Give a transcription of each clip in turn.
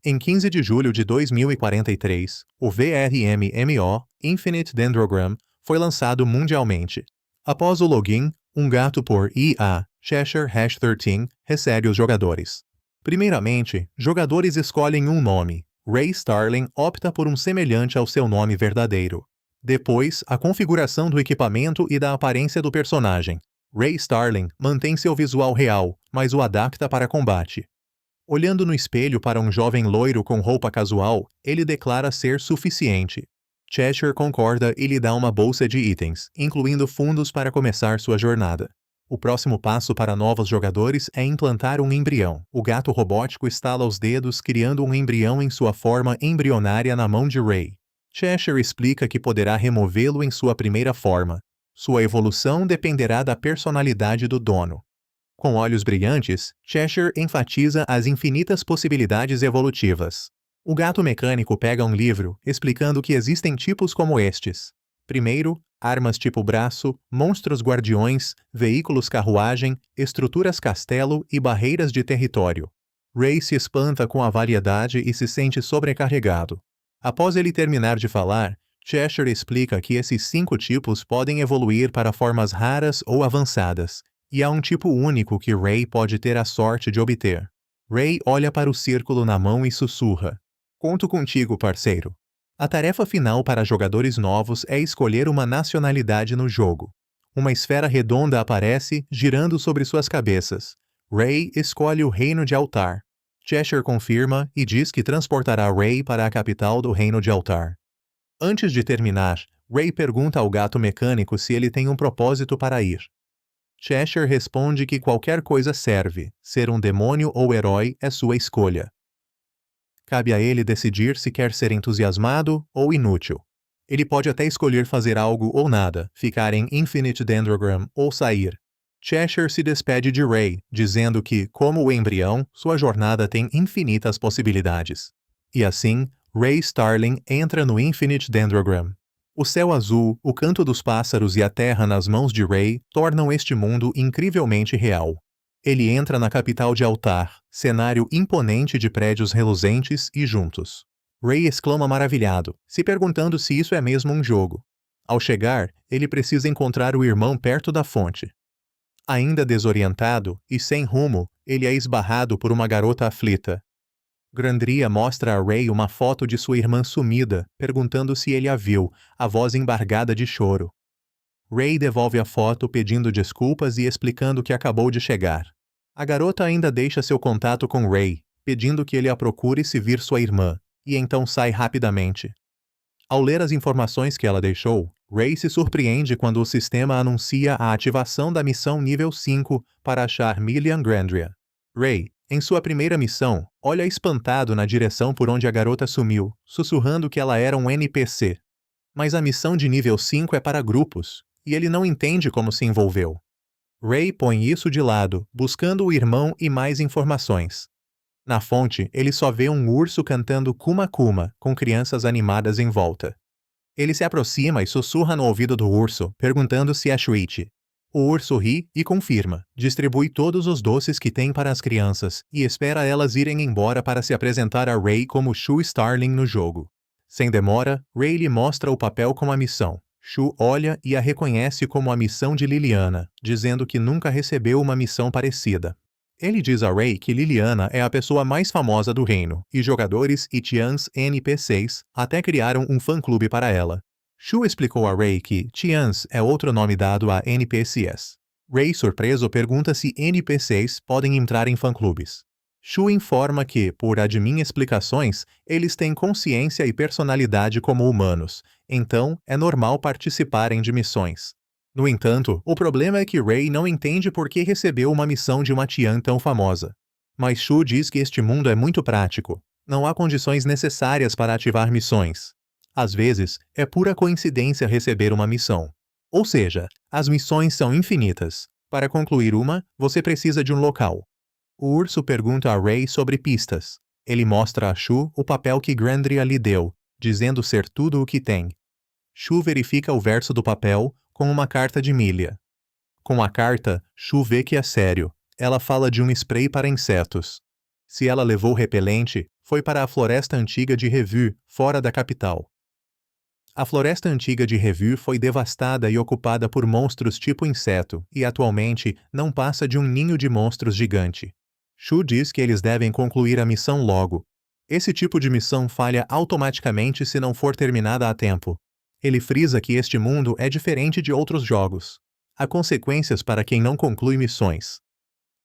Em 15 de julho de 2043, o VRMMO Infinite Dendrogram foi lançado mundialmente. Após o login, um gato por IA Cheshire #13 recebe os jogadores. Primeiramente, jogadores escolhem um nome. Ray Starling opta por um semelhante ao seu nome verdadeiro. Depois, a configuração do equipamento e da aparência do personagem. Ray Starling mantém seu visual real, mas o adapta para combate. Olhando no espelho para um jovem loiro com roupa casual, ele declara ser suficiente. Cheshire concorda e lhe dá uma bolsa de itens, incluindo fundos para começar sua jornada. O próximo passo para novos jogadores é implantar um embrião. O gato robótico estala os dedos, criando um embrião em sua forma embrionária na mão de Ray. Cheshire explica que poderá removê-lo em sua primeira forma. Sua evolução dependerá da personalidade do dono. Com olhos brilhantes, Cheshire enfatiza as infinitas possibilidades evolutivas. O gato mecânico pega um livro, explicando que existem tipos como estes. Primeiro, armas tipo braço, monstros guardiões, veículos carruagem, estruturas castelo e barreiras de território. Ray se espanta com a variedade e se sente sobrecarregado. Após ele terminar de falar, Cheshire explica que esses 5 tipos podem evoluir para formas raras ou avançadas, e há um tipo único que Ray pode ter a sorte de obter. Ray olha para o círculo na mão e sussurra: "Conto contigo, parceiro." A tarefa final para jogadores novos é escolher uma nacionalidade no jogo. Uma esfera redonda aparece, girando sobre suas cabeças. Ray escolhe o Reino de Altar. Cheshire confirma e diz que transportará Ray para a capital do Reino de Altar. Antes de terminar, Ray pergunta ao gato mecânico se ele tem um propósito para ir. Cheshire responde que qualquer coisa serve, ser um demônio ou herói é sua escolha. Cabe a ele decidir se quer ser entusiasmado ou inútil. Ele pode até escolher fazer algo ou nada, ficar em Infinite Dendrogram ou sair. Cheshire se despede de Ray, dizendo que, como o embrião, sua jornada tem infinitas possibilidades. E assim, Ray Starling entra no Infinite Dendrogram. O céu azul, o canto dos pássaros e a terra nas mãos de Ray tornam este mundo incrivelmente real. Ele entra na capital de Altar, cenário imponente de prédios reluzentes e juntos. Ray exclama maravilhado, se perguntando se isso é mesmo um jogo. Ao chegar, ele precisa encontrar o irmão perto da fonte. Ainda desorientado e sem rumo, ele é esbarrado por uma garota aflita. Grandria mostra a Ray uma foto de sua irmã sumida, perguntando se ele a viu, a voz embargada de choro. Ray devolve a foto pedindo desculpas e explicando que acabou de chegar. A garota ainda deixa seu contato com Ray, pedindo que ele a procure se vir sua irmã, e então sai rapidamente. Ao ler as informações que ela deixou, Ray se surpreende quando o sistema anuncia a ativação da missão nível 5 para achar Millian Grandria. Ray, em sua primeira missão, olha espantado na direção por onde a garota sumiu, sussurrando que ela era um NPC. Mas a missão de nível 5 é para grupos, e ele não entende como se envolveu. Ray põe isso de lado, buscando o irmão e mais informações. Na fonte, ele só vê um urso cantando Kuma Kuma, com crianças animadas em volta. Ele se aproxima e sussurra no ouvido do urso, perguntando se é Shuichi. O urso ri e confirma, distribui todos os doces que tem para as crianças e espera elas irem embora para se apresentar a Ray como Shu Starling no jogo. Sem demora, Ray lhe mostra o papel com a missão. Shu olha e a reconhece como a missão de Liliana, dizendo que nunca recebeu uma missão parecida. Ele diz a Ray que Liliana é a pessoa mais famosa do reino, e jogadores e Tians NPCs até criaram um fã-clube para ela. Shu explicou a Ray que Tians é outro nome dado a NPCs. Ray, surpreso, pergunta se NPCs podem entrar em fã-clubes. Shu informa que, por admin explicações, eles têm consciência e personalidade como humanos, então é normal participarem de missões. No entanto, o problema é que Ray não entende por que recebeu uma missão de uma Tian tão famosa. Mas Shu diz que este mundo é muito prático. Não há condições necessárias para ativar missões. Às vezes, é pura coincidência receber uma missão. Ou seja, as missões são infinitas. Para concluir uma, você precisa de um local. O urso pergunta a Ray sobre pistas. Ele mostra a Shu o papel que Grandria lhe deu, dizendo ser tudo o que tem. Shu verifica o verso do papel com uma carta de Millia. Com a carta, Shu vê que é sério. Ela fala de um spray para insetos. Se ela levou repelente, foi para a Floresta Antiga de Revue, fora da capital. A Floresta Antiga de Revue foi devastada e ocupada por monstros tipo inseto, e atualmente não passa de um ninho de monstros gigante. Shu diz que eles devem concluir a missão logo. Esse tipo de missão falha automaticamente se não for terminada a tempo. Ele frisa que este mundo é diferente de outros jogos. Há consequências para quem não conclui missões.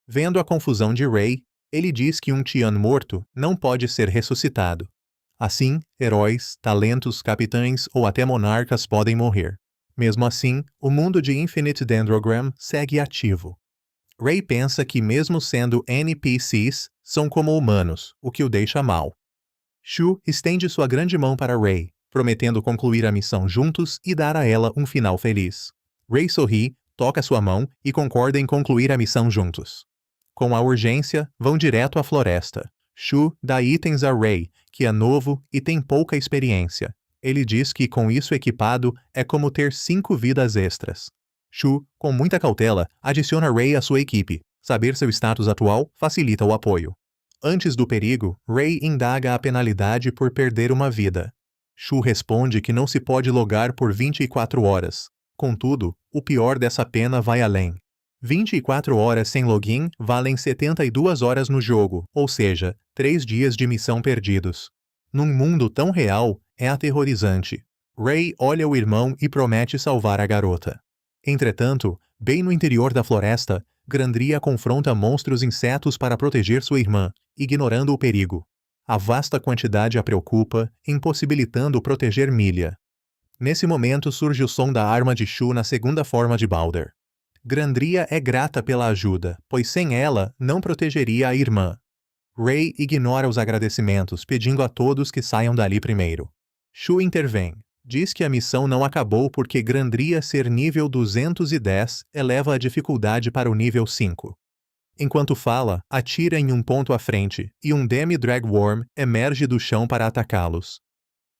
Vendo a confusão de Ray, ele diz que um Tian morto não pode ser ressuscitado. Assim, heróis, talentos, capitães ou até monarcas podem morrer. Mesmo assim, o mundo de Infinite Dendrogram segue ativo. Ray pensa que mesmo sendo NPCs, são como humanos, o que o deixa mal. Shu estende sua grande mão para Ray, prometendo concluir a missão juntos e dar a ela um final feliz. Ray sorri, toca sua mão e concorda em concluir a missão juntos. Com a urgência, vão direto à floresta. Shu dá itens a Ray, que é novo e tem pouca experiência. Ele diz que com isso equipado é como ter 5 vidas extras. Shu, com muita cautela, adiciona Ray à sua equipe. Saber seu status atual facilita o apoio. Antes do perigo, Ray indaga a penalidade por perder uma vida. Shu responde que não se pode logar por 24 horas. Contudo, o pior dessa pena vai além. 24 horas sem login valem 72 horas no jogo, ou seja, 3 dias de missão perdidos. Num mundo tão real, é aterrorizante. Ray olha o irmão e promete salvar a garota. Entretanto, bem no interior da floresta, Grandria confronta monstros insetos para proteger sua irmã, ignorando o perigo. A vasta quantidade a preocupa, impossibilitando proteger Milia. Nesse momento surge o som da arma de Shu na segunda forma de Balder. Grandria é grata pela ajuda, pois sem ela não protegeria a irmã. Ray ignora os agradecimentos, pedindo a todos que saiam dali primeiro. Shu intervém. Diz que a missão não acabou porque Grandria ser nível 210 eleva a dificuldade para o nível 5. Enquanto fala, atira em um ponto à frente, e um Demi-Dragworm emerge do chão para atacá-los.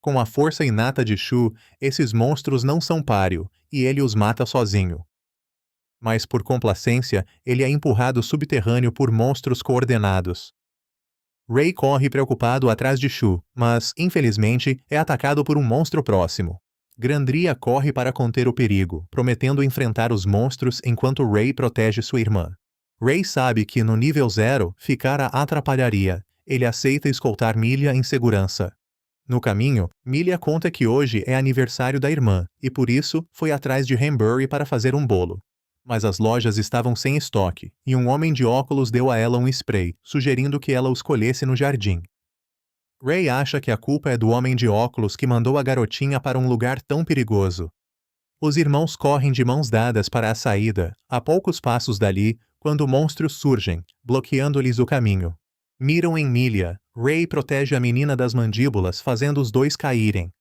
Com a força inata de Shu, esses monstros não são páreo, e ele os mata sozinho. Mas por complacência, ele é empurrado subterrâneo por monstros coordenados. Ray corre preocupado atrás de Shu, mas, infelizmente, é atacado por um monstro próximo. Grandria corre para conter o perigo, prometendo enfrentar os monstros enquanto Ray protege sua irmã. Ray sabe que no nível 0, ficar a atrapalharia. Ele aceita escoltar Milia em segurança. No caminho, Milia conta que hoje é aniversário da irmã, e por isso foi atrás de Hambury para fazer um bolo. Mas as lojas estavam sem estoque, e um homem de óculos deu a ela um spray, sugerindo que ela os colhesse no jardim. Ray acha que a culpa é do homem de óculos que mandou a garotinha para um lugar tão perigoso. Os irmãos correm de mãos dadas para a saída, a poucos passos dali, quando monstros surgem, bloqueando-lhes o caminho. Miram em Milia. Ray protege a menina das mandíbulas, fazendo os dois caírem.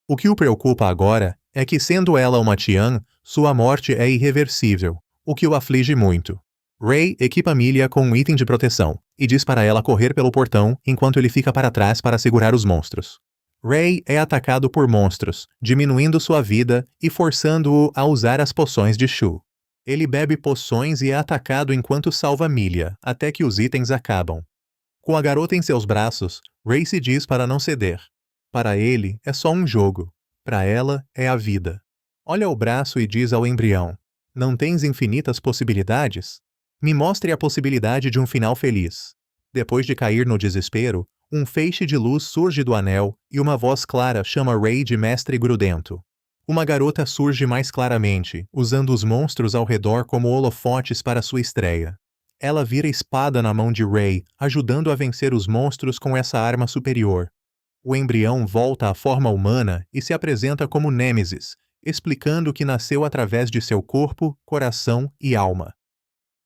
O que o preocupa agora é que, sendo ela uma Tian, sua morte é irreversível, o que o aflige muito. Ray equipa Milia com um item de proteção, e diz para ela correr pelo portão enquanto ele fica para trás para segurar os monstros. Ray é atacado por monstros, diminuindo sua vida e forçando-o a usar as poções de Shu. Ele bebe poções e é atacado enquanto salva Milia, até que os itens acabam. Com a garota em seus braços, Ray se diz para não ceder. Para ele, é só um jogo. Para ela, é a vida. Olha o braço e diz ao embrião: não tens infinitas possibilidades? Me mostre a possibilidade de um final feliz. Depois de cair no desespero, um feixe de luz surge do anel e uma voz clara chama Ray de Mestre Grudento. Uma garota surge mais claramente, usando os monstros ao redor como holofotes para sua estreia. Ela vira espada na mão de Ray, ajudando a vencer os monstros com essa arma superior. O embrião volta à forma humana e se apresenta como Nêmesis, explicando que nasceu através de seu corpo, coração e alma.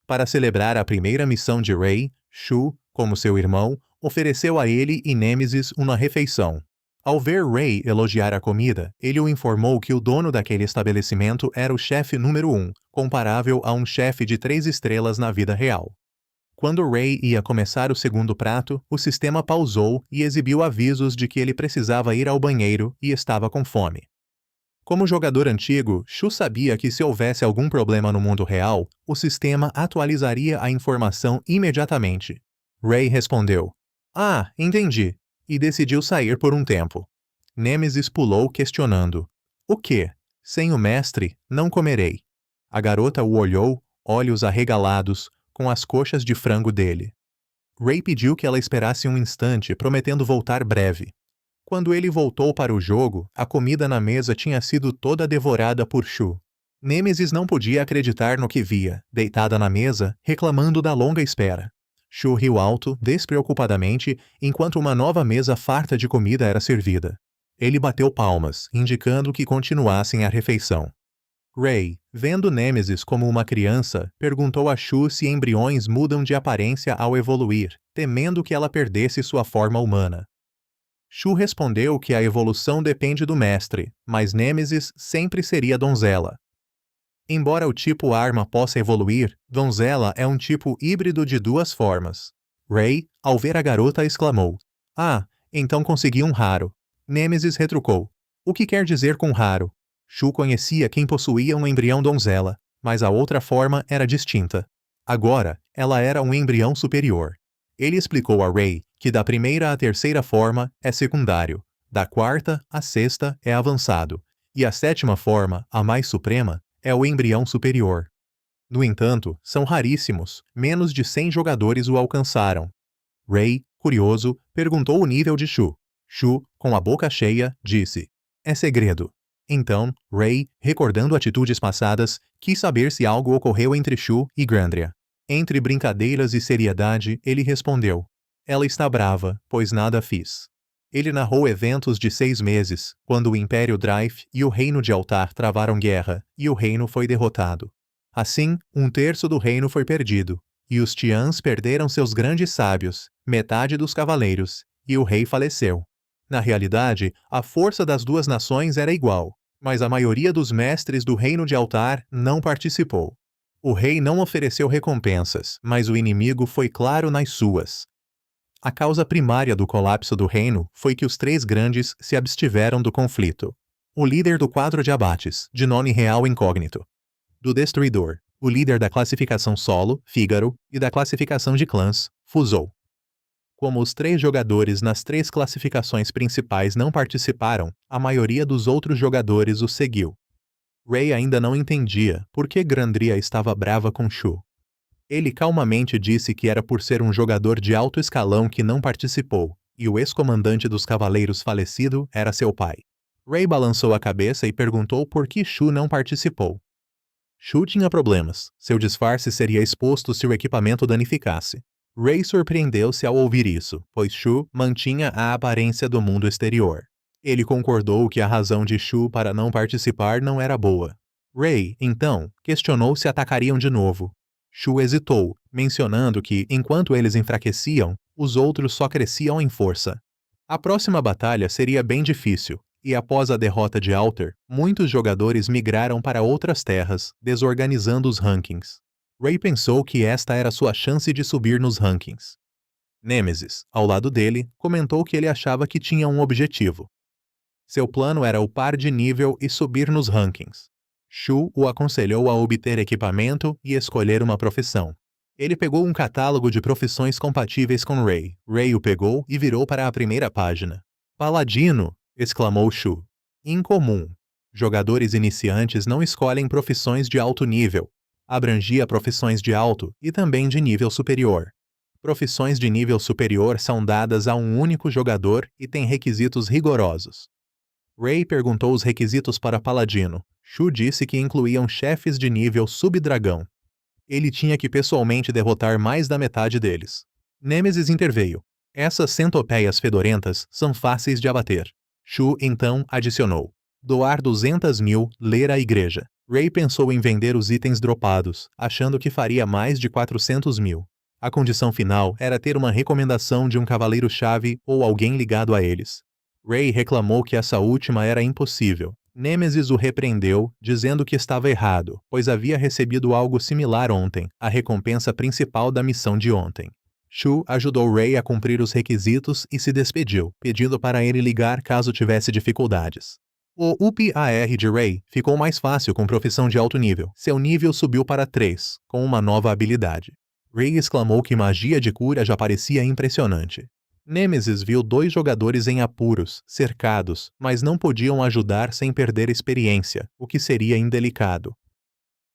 Para celebrar a primeira missão de Ray, Shu, como seu irmão, ofereceu a ele e Nêmesis uma refeição. Ao ver Ray elogiar a comida, ele o informou que o dono daquele estabelecimento era o chefe número 1, comparável a um chefe de 3 estrelas na vida real. Quando Ray ia começar o segundo prato, o sistema pausou e exibiu avisos de que ele precisava ir ao banheiro e estava com fome. Como jogador antigo, Shu sabia que se houvesse algum problema no mundo real, o sistema atualizaria a informação imediatamente. Ray respondeu: "Ah, entendi. e decidiu sair por um tempo. Nêmesis pulou questionando. O quê? Sem o mestre, não comerei. A garota o olhou, olhos arregalados, com as coxas de frango dele. Ray pediu que ela esperasse um instante, prometendo voltar breve. Quando ele voltou para o jogo, a comida na mesa tinha sido toda devorada por Shu. Nêmesis não podia acreditar no que via, deitada na mesa, reclamando da longa espera. Shu riu alto, despreocupadamente, enquanto uma nova mesa farta de comida era servida. Ele bateu palmas, indicando que continuassem a refeição. Ray, vendo Nêmesis como uma criança, perguntou a Shu se embriões mudam de aparência ao evoluir, temendo que ela perdesse sua forma humana. Shu respondeu que a evolução depende do mestre, mas Nêmesis sempre seria donzela. Embora o tipo arma possa evoluir, donzela é um tipo híbrido de duas formas. Ray, ao ver a garota, exclamou: Ah, então consegui um raro. Nêmesis retrucou: O que quer dizer com raro? Shu conhecia quem possuía um embrião donzela, mas a outra forma era distinta. Agora, ela era um embrião superior. Ele explicou a Ray que da primeira à terceira forma é secundário, da quarta à sexta é avançado, e a sétima forma, a mais suprema, é o embrião superior. No entanto, são raríssimos, menos de 100 jogadores o alcançaram. Ray, curioso, perguntou o nível de Shu. Shu, com a boca cheia, disse: É segredo. Então, Ray, recordando atitudes passadas, quis saber se algo ocorreu entre Shu e Grandria. Entre brincadeiras e seriedade, ele respondeu: Ela está brava, pois nada fiz. Ele narrou eventos de 6 meses, quando o Império Drive e o Reino de Altar travaram guerra, e o reino foi derrotado. Assim, 1/3 do reino foi perdido, e os Tians perderam seus grandes sábios, metade dos cavaleiros, e o rei faleceu. Na realidade, a força das duas nações era igual, mas a maioria dos mestres do Reino de Altar não participou. O rei não ofereceu recompensas, mas o inimigo foi claro nas suas. A causa primária do colapso do reino foi que os 3 grandes se abstiveram do conflito. O líder do quadro de abates, de nome real incógnito. Do Destruidor, o líder da classificação solo, Fígaro, e da classificação de clãs, Fusou. Como os 3 jogadores nas 3 classificações principais não participaram, a maioria dos outros jogadores os seguiu. Ray ainda não entendia por que Grandria estava brava com Shu. Ele calmamente disse que era por ser um jogador de alto escalão que não participou, e o ex-comandante dos cavaleiros falecido era seu pai. Ray balançou a cabeça e perguntou por que Shu não participou. Shu tinha problemas, seu disfarce seria exposto se o equipamento danificasse. Ray surpreendeu-se ao ouvir isso, pois Shu mantinha a aparência do mundo exterior. Ele concordou que a razão de Shu para não participar não era boa. Ray, então, questionou se atacariam de novo. Shu hesitou, mencionando que, enquanto eles enfraqueciam, os outros só cresciam em força. A próxima batalha seria bem difícil, e após a derrota de Alter, muitos jogadores migraram para outras terras, desorganizando os rankings. Ray pensou que esta era sua chance de subir nos rankings. Nêmesis, ao lado dele, comentou que ele achava que tinha um objetivo. Seu plano era upar de nível e subir nos rankings. Shu o aconselhou a obter equipamento e escolher uma profissão. Ele pegou um catálogo de profissões compatíveis com Ray. Ray o pegou e virou para a primeira página. Paladino! Exclamou Shu. Incomum. Jogadores iniciantes não escolhem profissões de alto nível. Abrangia profissões de alto e também de nível superior. Profissões de nível superior são dadas a um único jogador e têm requisitos rigorosos. Ray perguntou os requisitos para Paladino. Shu disse que incluíam chefes de nível subdragão. Ele tinha que pessoalmente derrotar mais da metade deles. Nêmesis interveio. Essas centopeias fedorentas são fáceis de abater. Shu então adicionou: doar 200.000, ler a igreja. Ray pensou em vender os itens dropados, achando que faria mais de 400.000. A condição final era ter uma recomendação de um cavaleiro-chave ou alguém ligado a eles. Ray reclamou que essa última era impossível. Nêmesis o repreendeu, dizendo que estava errado, pois havia recebido algo similar ontem, a recompensa principal da missão de ontem. Shu ajudou Ray a cumprir os requisitos e se despediu, pedindo para ele ligar caso tivesse dificuldades. O UPAR de Ray ficou mais fácil com profissão de alto nível. Seu nível subiu para 3, com uma nova habilidade. Ray exclamou que magia de cura já parecia impressionante. Nêmesis viu dois jogadores em apuros, cercados, mas não podiam ajudar sem perder experiência, o que seria indelicado.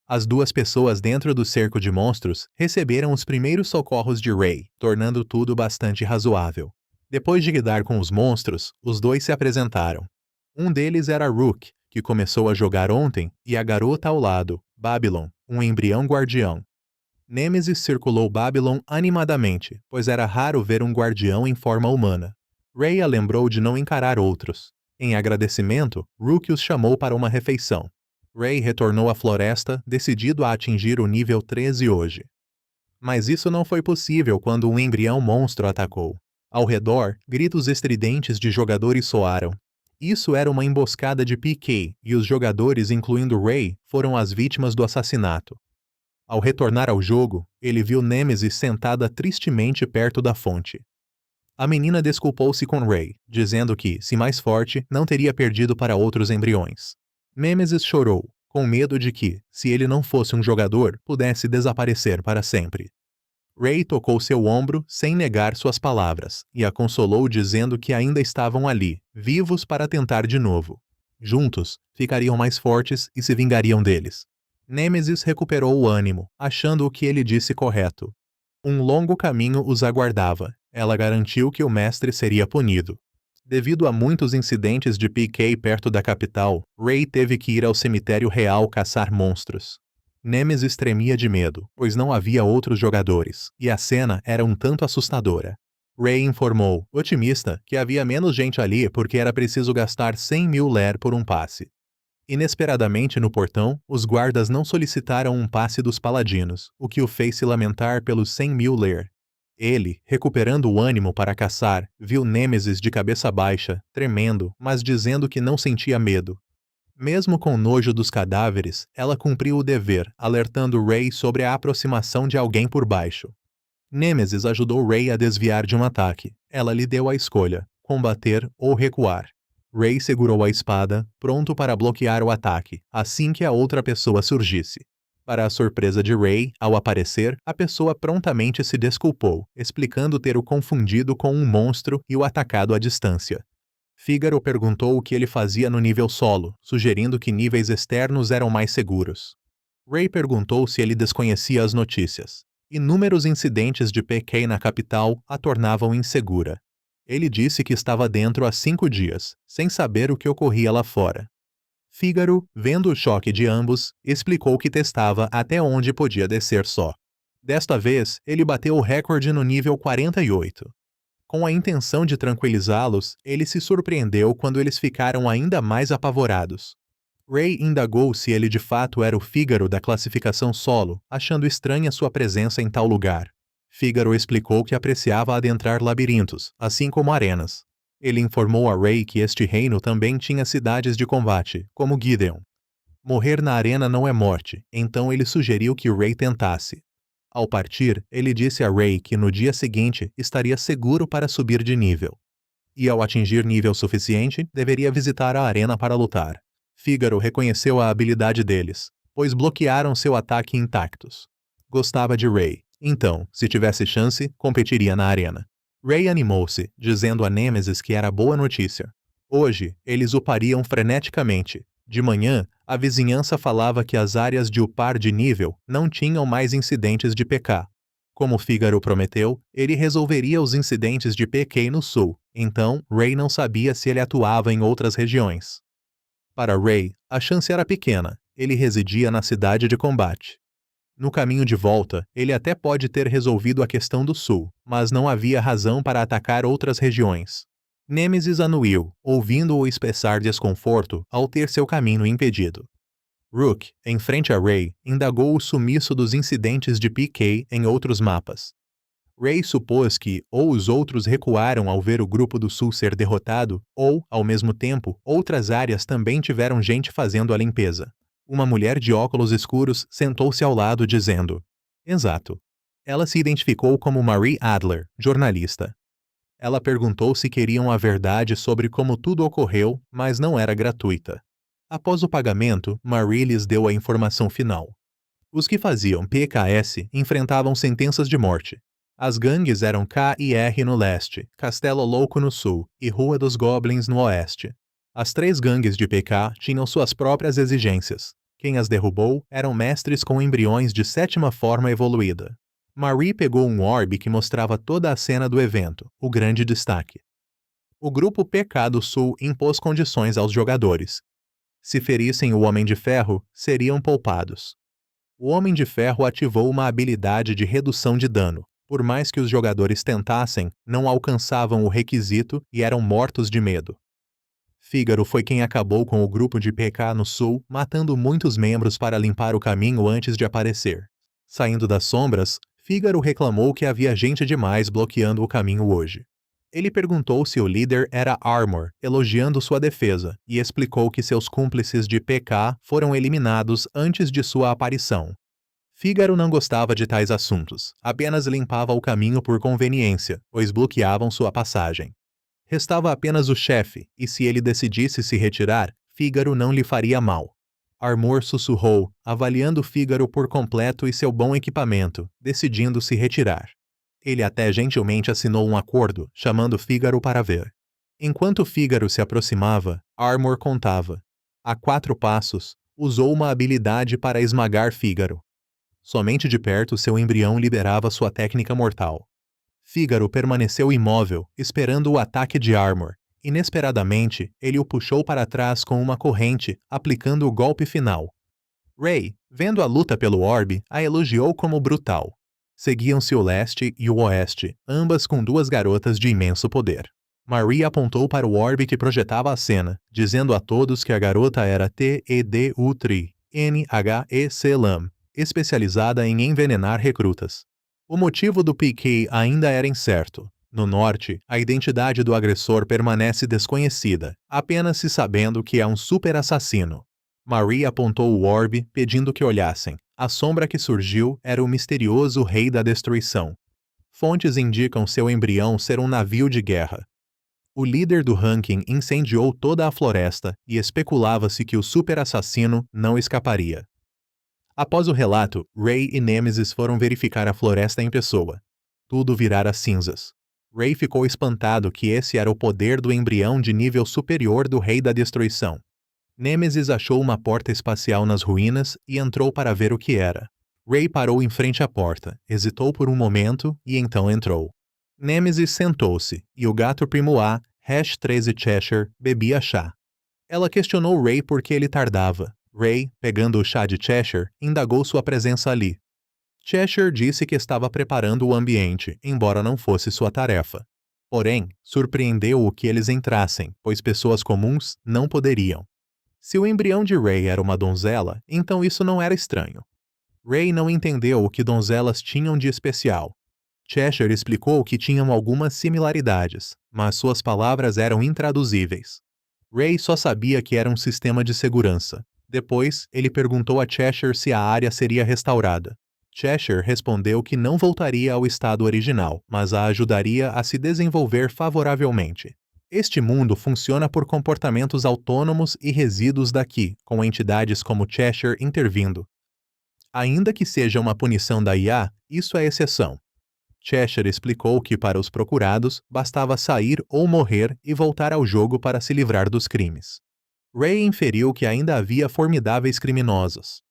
As duas pessoas dentro do cerco de monstros receberam os primeiros socorros de Ray, tornando tudo bastante razoável. Depois de lidar com os monstros, os dois se apresentaram. Um deles era Rook, que começou a jogar ontem, e a garota ao lado, Babylon, um embrião guardião. Nêmesis circulou Babylon animadamente, pois era raro ver um guardião em forma humana. Ray a lembrou de não encarar outros. Em agradecimento, Rook os chamou para uma refeição. Ray retornou à floresta, decidido a atingir o nível 13 hoje. Mas isso não foi possível quando um embrião monstro atacou. Ao redor, gritos estridentes de jogadores soaram. Isso era uma emboscada de PK, e os jogadores, incluindo Ray, foram as vítimas do assassinato. Ao retornar ao jogo, ele viu Nêmesis sentada tristemente perto da fonte. A menina desculpou-se com Ray, dizendo que, se mais forte, não teria perdido para outros embriões. Nêmesis chorou, com medo de que, se ele não fosse um jogador, pudesse desaparecer para sempre. Ray tocou seu ombro sem negar suas palavras, e a consolou dizendo que ainda estavam ali, vivos para tentar de novo. Juntos, ficariam mais fortes e se vingariam deles. Nêmesis recuperou o ânimo, achando o que ele disse correto. Um longo caminho os aguardava. Ela garantiu que o mestre seria punido. Devido a muitos incidentes de PK perto da capital, Ray teve que ir ao cemitério real caçar monstros. Nêmesis tremia de medo, pois não havia outros jogadores, e a cena era um tanto assustadora. Ray informou, otimista, que havia menos gente ali porque era preciso gastar 100.000 ler por um passe. Inesperadamente no portão, os guardas não solicitaram um passe dos paladinos, o que o fez se lamentar pelos 100.000 ler. Ele, recuperando o ânimo para caçar, viu Nêmesis de cabeça baixa, tremendo, mas dizendo que não sentia medo. Mesmo com nojo dos cadáveres, ela cumpriu o dever, alertando Ray sobre a aproximação de alguém por baixo. Nêmesis ajudou Ray a desviar de um ataque. Ela lhe deu a escolha: combater ou recuar. Ray segurou a espada, pronto para bloquear o ataque, assim que a outra pessoa surgisse. Para a surpresa de Ray, ao aparecer, a pessoa prontamente se desculpou, explicando ter o confundido com um monstro e o atacado à distância. Fígaro perguntou o que ele fazia no nível solo, sugerindo que níveis externos eram mais seguros. Ray perguntou se ele desconhecia as notícias. Inúmeros incidentes de PK na capital a tornavam insegura. Ele disse que estava dentro há 5 dias, sem saber o que ocorria lá fora. Fígaro, vendo o choque de ambos, explicou que testava até onde podia descer só. Desta vez, ele bateu o recorde no nível 48. Com a intenção de tranquilizá-los, ele se surpreendeu quando eles ficaram ainda mais apavorados. Ray indagou se ele de fato era o Fígaro da classificação solo, achando estranha sua presença em tal lugar. Fígaro explicou que apreciava adentrar labirintos, assim como arenas. Ele informou a Ray que este reino também tinha cidades de combate, como Gideon. Morrer na arena não é morte, então ele sugeriu que Ray tentasse. Ao partir, ele disse a Ray que no dia seguinte estaria seguro para subir de nível. E ao atingir nível suficiente, deveria visitar a arena para lutar. Fígaro reconheceu a habilidade deles, pois bloquearam seu ataque intactos. Gostava de Ray. Então, se tivesse chance, competiria na arena. Ray animou-se, dizendo a Nêmesis que era boa notícia. Hoje, eles upariam freneticamente. De manhã, a vizinhança falava que as áreas de upar de nível não tinham mais incidentes de PK. Como Fígaro prometeu, ele resolveria os incidentes de PK no sul, então Ray não sabia se ele atuava em outras regiões. Para Ray, a chance era pequena, ele residia na cidade de combate. No caminho de volta, ele até pode ter resolvido a questão do sul, mas não havia razão para atacar outras regiões. Nêmesis anuiu, ouvindo-o expressar desconforto ao ter seu caminho impedido. Rook, em frente a Ray, indagou o sumiço dos incidentes de PK em outros mapas. Ray supôs que ou os outros recuaram ao ver o grupo do sul ser derrotado, ou, ao mesmo tempo, outras áreas também tiveram gente fazendo a limpeza. Uma mulher de óculos escuros sentou-se ao lado dizendo: exato. Ela se identificou como Marie Adler, jornalista. Ela perguntou se queriam a verdade sobre como tudo ocorreu, mas não era gratuita. Após o pagamento, Marie lhes deu a informação final. Os que faziam PKS enfrentavam sentenças de morte. As gangues eram K e R no leste, Castelo Louco no sul e Rua dos Goblins no oeste. As 3 gangues de PK tinham suas próprias exigências. Quem as derrubou eram mestres com embriões de 7ª forma evoluída. Marie pegou um orbe que mostrava toda a cena do evento, o grande destaque. O grupo PK do Sul impôs condições aos jogadores. Se ferissem o Homem de Ferro, seriam poupados. O Homem de Ferro ativou uma habilidade de redução de dano. Por mais que os jogadores tentassem, não alcançavam o requisito e eram mortos de medo. Fígaro foi quem acabou com o grupo de PK no Sul, matando muitos membros para limpar o caminho antes de aparecer. Saindo das sombras, Fígaro reclamou que havia gente demais bloqueando o caminho hoje. Ele perguntou se o líder era Armor, elogiando sua defesa, e explicou que seus cúmplices de PK foram eliminados antes de sua aparição. Fígaro não gostava de tais assuntos, apenas limpava o caminho por conveniência, pois bloqueavam sua passagem. Restava apenas o chefe, e se ele decidisse se retirar, Fígaro não lhe faria mal. Armor sussurrou, avaliando Fígaro por completo e seu bom equipamento, decidindo se retirar. Ele até gentilmente assinou um acordo, chamando Fígaro para ver. Enquanto Fígaro se aproximava, Armor contava. A 4 passos, usou uma habilidade para esmagar Fígaro. Somente de perto seu embrião liberava sua técnica mortal. Fígaro permaneceu imóvel, esperando o ataque de Armor. Inesperadamente, ele o puxou para trás com uma corrente, aplicando o golpe final. Ray, vendo a luta pelo orbe, a elogiou como brutal. Seguiam-se o leste e o oeste, ambas com 2 garotas de imenso poder. Marie apontou para o orbe que projetava a cena, dizendo a todos que a garota era T-E-D-U-Tri, N-H-E-C-Lam, especializada em envenenar recrutas. O motivo do PK ainda era incerto. No norte, a identidade do agressor permanece desconhecida, apenas se sabendo que é um super assassino. Marie apontou o orbe, pedindo que olhassem. A sombra que surgiu era o misterioso Rei da Destruição. Fontes indicam seu embrião ser um navio de guerra. O líder do ranking incendiou toda a floresta e especulava-se que o super assassino não escaparia. Após o relato, Ray e Nemesis foram verificar a floresta em pessoa. Tudo virara cinzas. Ray ficou espantado que esse era o poder do embrião de nível superior do Rei da Destruição. Nemesis achou uma porta espacial nas ruínas e entrou para ver o que era. Ray parou em frente à porta, hesitou por um momento e então entrou. Nemesis sentou-se, e o gato primo A, #13 Cheshire, bebia chá. Ela questionou Ray por que ele tardava. Ray, pegando o chá de Cheshire, indagou sua presença ali. Cheshire disse que estava preparando o ambiente, embora não fosse sua tarefa. Porém, surpreendeu-o que eles entrassem, pois pessoas comuns não poderiam. Se o embrião de Ray era uma donzela, então isso não era estranho. Ray não entendeu o que donzelas tinham de especial. Cheshire explicou que tinham algumas similaridades, mas suas palavras eram intraduzíveis. Ray só sabia que era um sistema de segurança. Depois, ele perguntou a Cheshire se a área seria restaurada. Cheshire respondeu que não voltaria ao estado original, mas a ajudaria a se desenvolver favoravelmente. Este mundo funciona por comportamentos autônomos e resíduos daqui, com entidades como Cheshire intervindo. Ainda que seja uma punição da IA, isso é exceção. Cheshire explicou que para os procurados, bastava sair ou morrer e voltar ao jogo para se livrar dos crimes. Ray inferiu que ainda havia formidáveis criminosos.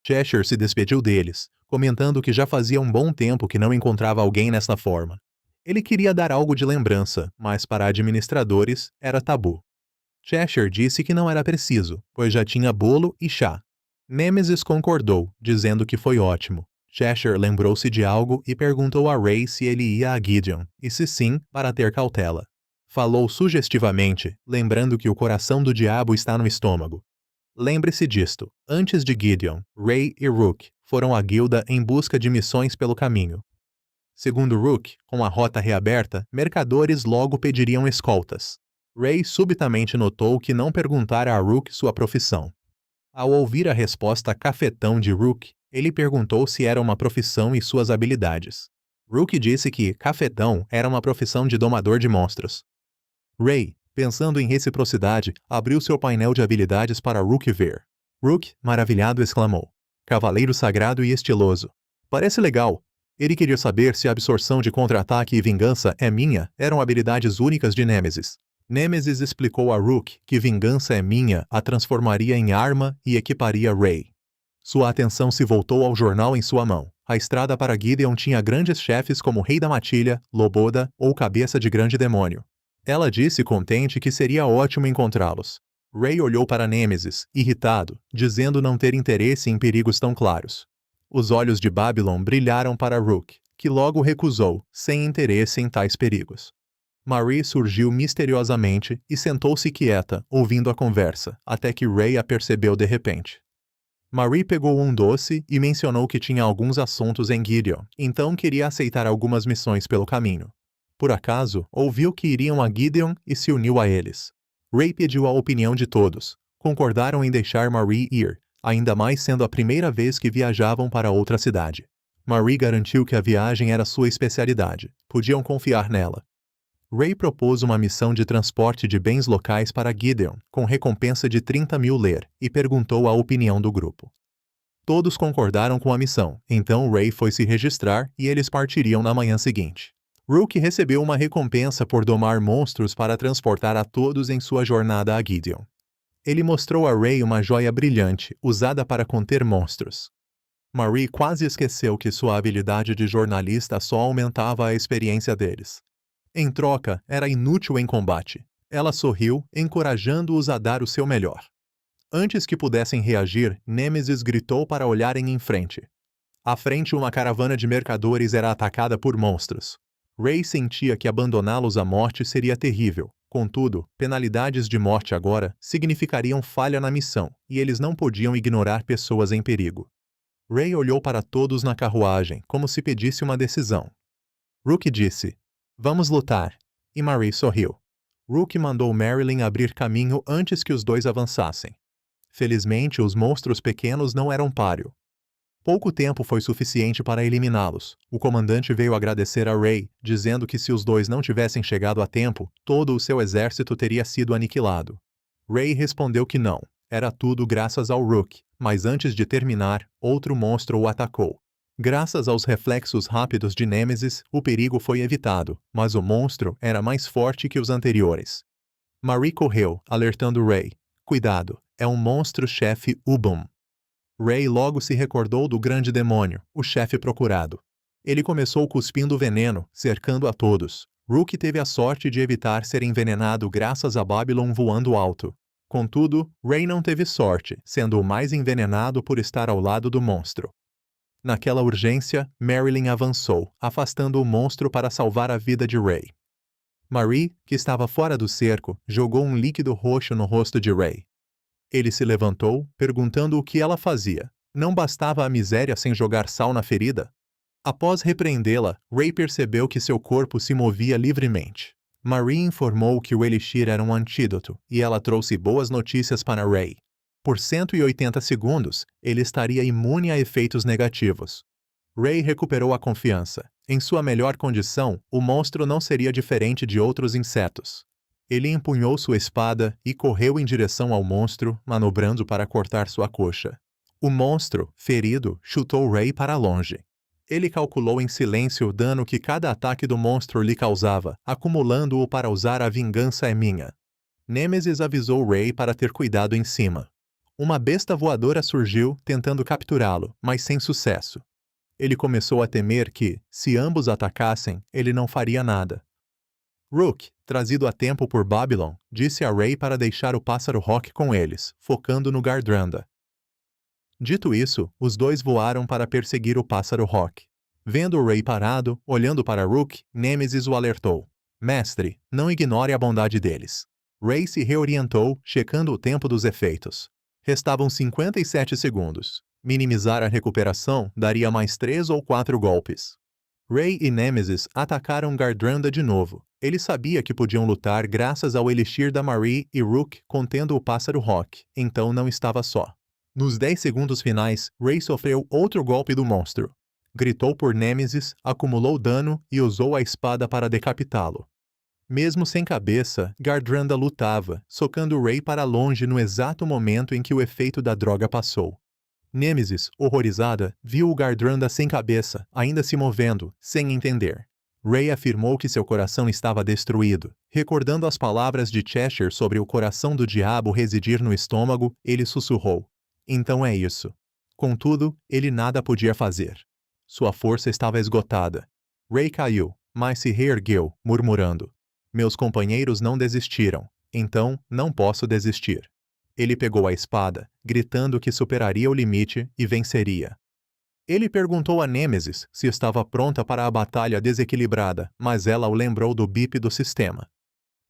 Cheshire se despediu deles, comentando que já fazia um bom tempo que não encontrava alguém nessa forma. Ele queria dar algo de lembrança, mas para administradores era tabu. Cheshire disse que não era preciso, pois já tinha bolo e chá. Nemesis concordou, dizendo que foi ótimo. Cheshire lembrou-se de algo e perguntou a Ray se ele ia a Gideon, e se sim, para ter cautela. Falou sugestivamente, lembrando que o coração do diabo está no estômago. Lembre-se disto, antes de Gideon, Ray e Rook foram à guilda em busca de missões pelo caminho. Segundo Rook, com a rota reaberta, mercadores logo pediriam escoltas. Ray subitamente notou que não perguntara a Rook sua profissão. Ao ouvir a resposta cafetão de Rook, ele perguntou se era uma profissão e suas habilidades. Rook disse que cafetão era uma profissão de domador de monstros. Ray, pensando em reciprocidade, abriu seu painel de habilidades para Rook ver. Rook, maravilhado, exclamou: Cavaleiro sagrado e estiloso. Parece legal. Ele queria saber se a absorção de contra-ataque e vingança é minha eram habilidades únicas de Nemesis. Nemesis explicou a Rook que vingança é minha a transformaria em arma e equiparia Ray. Sua atenção se voltou ao jornal em sua mão. A estrada para Gideon tinha grandes chefes como Rei da Matilha, Loboda ou Cabeça de Grande Demônio. Ela disse contente que seria ótimo encontrá-los. Ray olhou para Nemesis, irritado, dizendo não ter interesse em perigos tão claros. Os olhos de Babylon brilharam para Rook, que logo recusou, sem interesse em tais perigos. Marie surgiu misteriosamente e sentou-se quieta, ouvindo a conversa, até que Ray a percebeu de repente. Marie pegou um doce e mencionou que tinha alguns assuntos em Gideon, então queria aceitar algumas missões pelo caminho. Por acaso, ouviu que iriam a Gideon e se uniu a eles. Ray pediu a opinião de todos. Concordaram em deixar Marie ir, ainda mais sendo a primeira vez que viajavam para outra cidade. Marie garantiu que a viagem era sua especialidade. Podiam confiar nela. Ray propôs uma missão de transporte de bens locais para Gideon, com recompensa de 30.000 ler, e perguntou a opinião do grupo. Todos concordaram com a missão, então Ray foi se registrar e eles partiriam na manhã seguinte. Rook recebeu uma recompensa por domar monstros para transportar a todos em sua jornada a Gideon. Ele mostrou a Ray uma joia brilhante, usada para conter monstros. Marie quase esqueceu que sua habilidade de jornalista só aumentava a experiência deles. Em troca, era inútil em combate. Ela sorriu, encorajando-os a dar o seu melhor. Antes que pudessem reagir, Nemesis gritou para olharem em frente. À frente, uma caravana de mercadores era atacada por monstros. Ray sentia que abandoná-los à morte seria terrível. Contudo, penalidades de morte agora significariam falha na missão, e eles não podiam ignorar pessoas em perigo. Ray olhou para todos na carruagem, como se pedisse uma decisão. Rook disse: "Vamos lutar." E Marie sorriu. Rook mandou Marilyn abrir caminho antes que os dois avançassem. Felizmente, os monstros pequenos não eram páreo. Pouco tempo foi suficiente para eliminá-los. O comandante veio agradecer a Ray, dizendo que se os dois não tivessem chegado a tempo, todo o seu exército teria sido aniquilado. Ray respondeu que não. Era tudo graças ao Rook, mas antes de terminar, outro monstro o atacou. Graças aos reflexos rápidos de Nemesis, o perigo foi evitado, mas o monstro era mais forte que os anteriores. Marie correu, alertando Ray. "Cuidado, é um monstro-chefe Ubum." Ray logo se recordou do grande demônio, o chefe procurado. Ele começou cuspindo veneno, cercando a todos. Rook teve a sorte de evitar ser envenenado graças a Babylon voando alto. Contudo, Ray não teve sorte, sendo o mais envenenado por estar ao lado do monstro. Naquela urgência, Marilyn avançou, afastando o monstro para salvar a vida de Ray. Marie, que estava fora do cerco, jogou um líquido roxo no rosto de Ray. Ele se levantou, perguntando o que ela fazia. Não bastava a miséria sem jogar sal na ferida? Após repreendê-la, Ray percebeu que seu corpo se movia livremente. Marie informou que o elixir era um antídoto, e ela trouxe boas notícias para Ray. Por 180 segundos, ele estaria imune a efeitos negativos. Ray recuperou a confiança. Em sua melhor condição, o monstro não seria diferente de outros insetos. Ele empunhou sua espada e correu em direção ao monstro, manobrando para cortar sua coxa. O monstro, ferido, chutou Ray para longe. Ele calculou em silêncio o dano que cada ataque do monstro lhe causava, acumulando-o para usar a vingança é minha. Nemesis avisou Ray para ter cuidado em cima. Uma besta voadora surgiu, tentando capturá-lo, mas sem sucesso. Ele começou a temer que, se ambos atacassem, ele não faria nada. Rook, trazido a tempo por Babylon, disse a Ray para deixar o pássaro Rock com eles, focando no Gardranda. Dito isso, os dois voaram para perseguir o pássaro Rock. Vendo Ray parado, olhando para Rook, Nemesis o alertou. "Mestre, não ignore a bondade deles." Ray se reorientou, checando o tempo dos efeitos. Restavam 57 segundos. Minimizar a recuperação daria mais 3 ou 4 golpes. Ray e Nemesis atacaram Gardranda de novo. Ele sabia que podiam lutar graças ao elixir da Marie e Rook contendo o pássaro Rock, então não estava só. Nos 10 segundos finais, Ray sofreu outro golpe do monstro. Gritou por Nemesis, acumulou dano e usou a espada para decapitá-lo. Mesmo sem cabeça, Gardranda lutava, socando Ray para longe no exato momento em que o efeito da droga passou. Nêmesis, horrorizada, viu o Gardrandha sem cabeça, ainda se movendo, sem entender. Ray afirmou que seu coração estava destruído. Recordando as palavras de Cheshire sobre o coração do diabo residir no estômago, ele sussurrou: "Então é isso." Contudo, ele nada podia fazer. Sua força estava esgotada. Ray caiu, mas se reergueu, murmurando: "Meus companheiros não desistiram, então não posso desistir." Ele pegou a espada, gritando que superaria o limite e venceria. Ele perguntou a Nêmesis se estava pronta para a batalha desequilibrada, mas ela o lembrou do bip do sistema.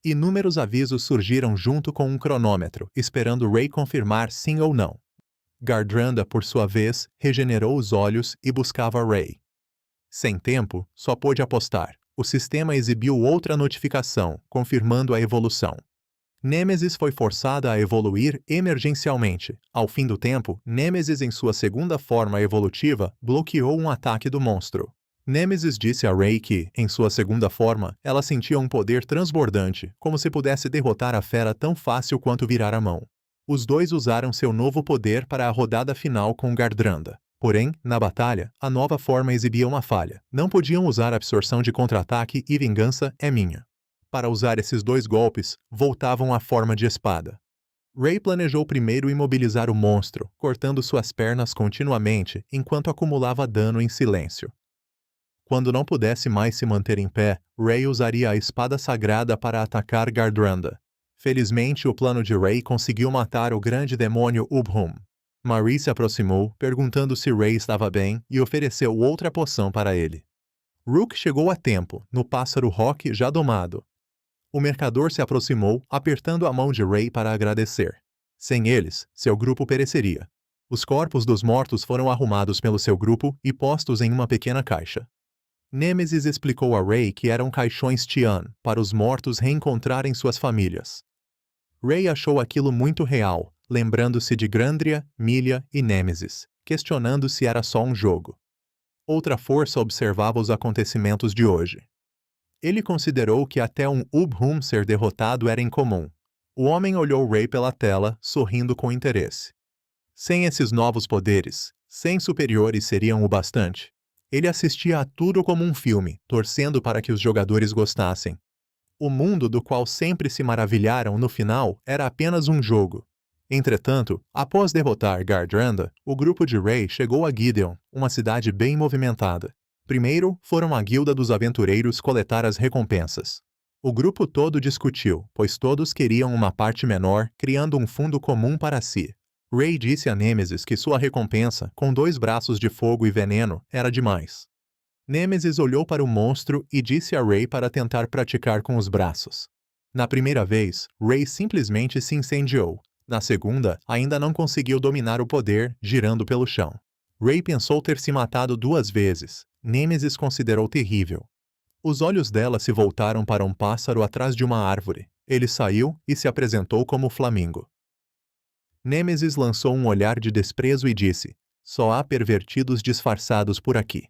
Inúmeros avisos surgiram junto com um cronômetro, esperando Ray confirmar sim ou não. Gardrandha, por sua vez, regenerou os olhos e buscava Ray. Sem tempo, só pôde apostar. O sistema exibiu outra notificação, confirmando a evolução. Nêmesis foi forçada a evoluir emergencialmente. Ao fim do tempo, Nêmesis, em sua segunda forma evolutiva, bloqueou um ataque do monstro. Nêmesis disse a Ray que, em sua segunda forma, ela sentia um poder transbordante, como se pudesse derrotar a fera tão fácil quanto virar a mão. Os dois usaram seu novo poder para a rodada final com Gardrandha. Porém, na batalha, a nova forma exibia uma falha. Não podiam usar absorção de contra-ataque e vingança é minha. Para usar esses dois golpes, voltavam à forma de espada. Ray planejou primeiro imobilizar o monstro, cortando suas pernas continuamente enquanto acumulava dano em silêncio. Quando não pudesse mais se manter em pé, Ray usaria a espada sagrada para atacar Gardrandha. Felizmente, o plano de Ray conseguiu matar o grande demônio Ubhum. Marie se aproximou, perguntando se Ray estava bem, e ofereceu outra poção para ele. Rook chegou a tempo, no pássaro Rock já domado. O mercador se aproximou, apertando a mão de Ray para agradecer. Sem eles, seu grupo pereceria. Os corpos dos mortos foram arrumados pelo seu grupo e postos em uma pequena caixa. Nêmesis explicou a Ray que eram caixões Tian, para os mortos reencontrarem suas famílias. Ray achou aquilo muito real, lembrando-se de Grandria, Milha e Nêmesis, questionando se era só um jogo. Outra força observava os acontecimentos de hoje. Ele considerou que até um Ubhum ser derrotado era incomum. O homem olhou Ray pela tela, sorrindo com interesse. Sem esses novos poderes, 100 superiores seriam o bastante. Ele assistia a tudo como um filme, torcendo para que os jogadores gostassem. O mundo do qual sempre se maravilharam no final era apenas um jogo. Entretanto, após derrotar Gardrandha, o grupo de Ray chegou a Gideon, uma cidade bem movimentada. Primeiro, foram à Guilda dos Aventureiros coletar as recompensas. O grupo todo discutiu, pois todos queriam uma parte menor, criando um fundo comum para si. Ray disse a Nêmesis que sua recompensa, com 2 braços de fogo e veneno, era demais. Nêmesis olhou para o monstro e disse a Ray para tentar praticar com os braços. Na primeira vez, Ray simplesmente se incendiou. Na segunda, ainda não conseguiu dominar o poder, girando pelo chão. Ray pensou ter se matado 2 vezes. Nêmesis considerou terrível. Os olhos dela se voltaram para um pássaro atrás de uma árvore. Ele saiu e se apresentou como Flamingo. Nêmesis lançou um olhar de desprezo e disse: "Só há pervertidos disfarçados por aqui."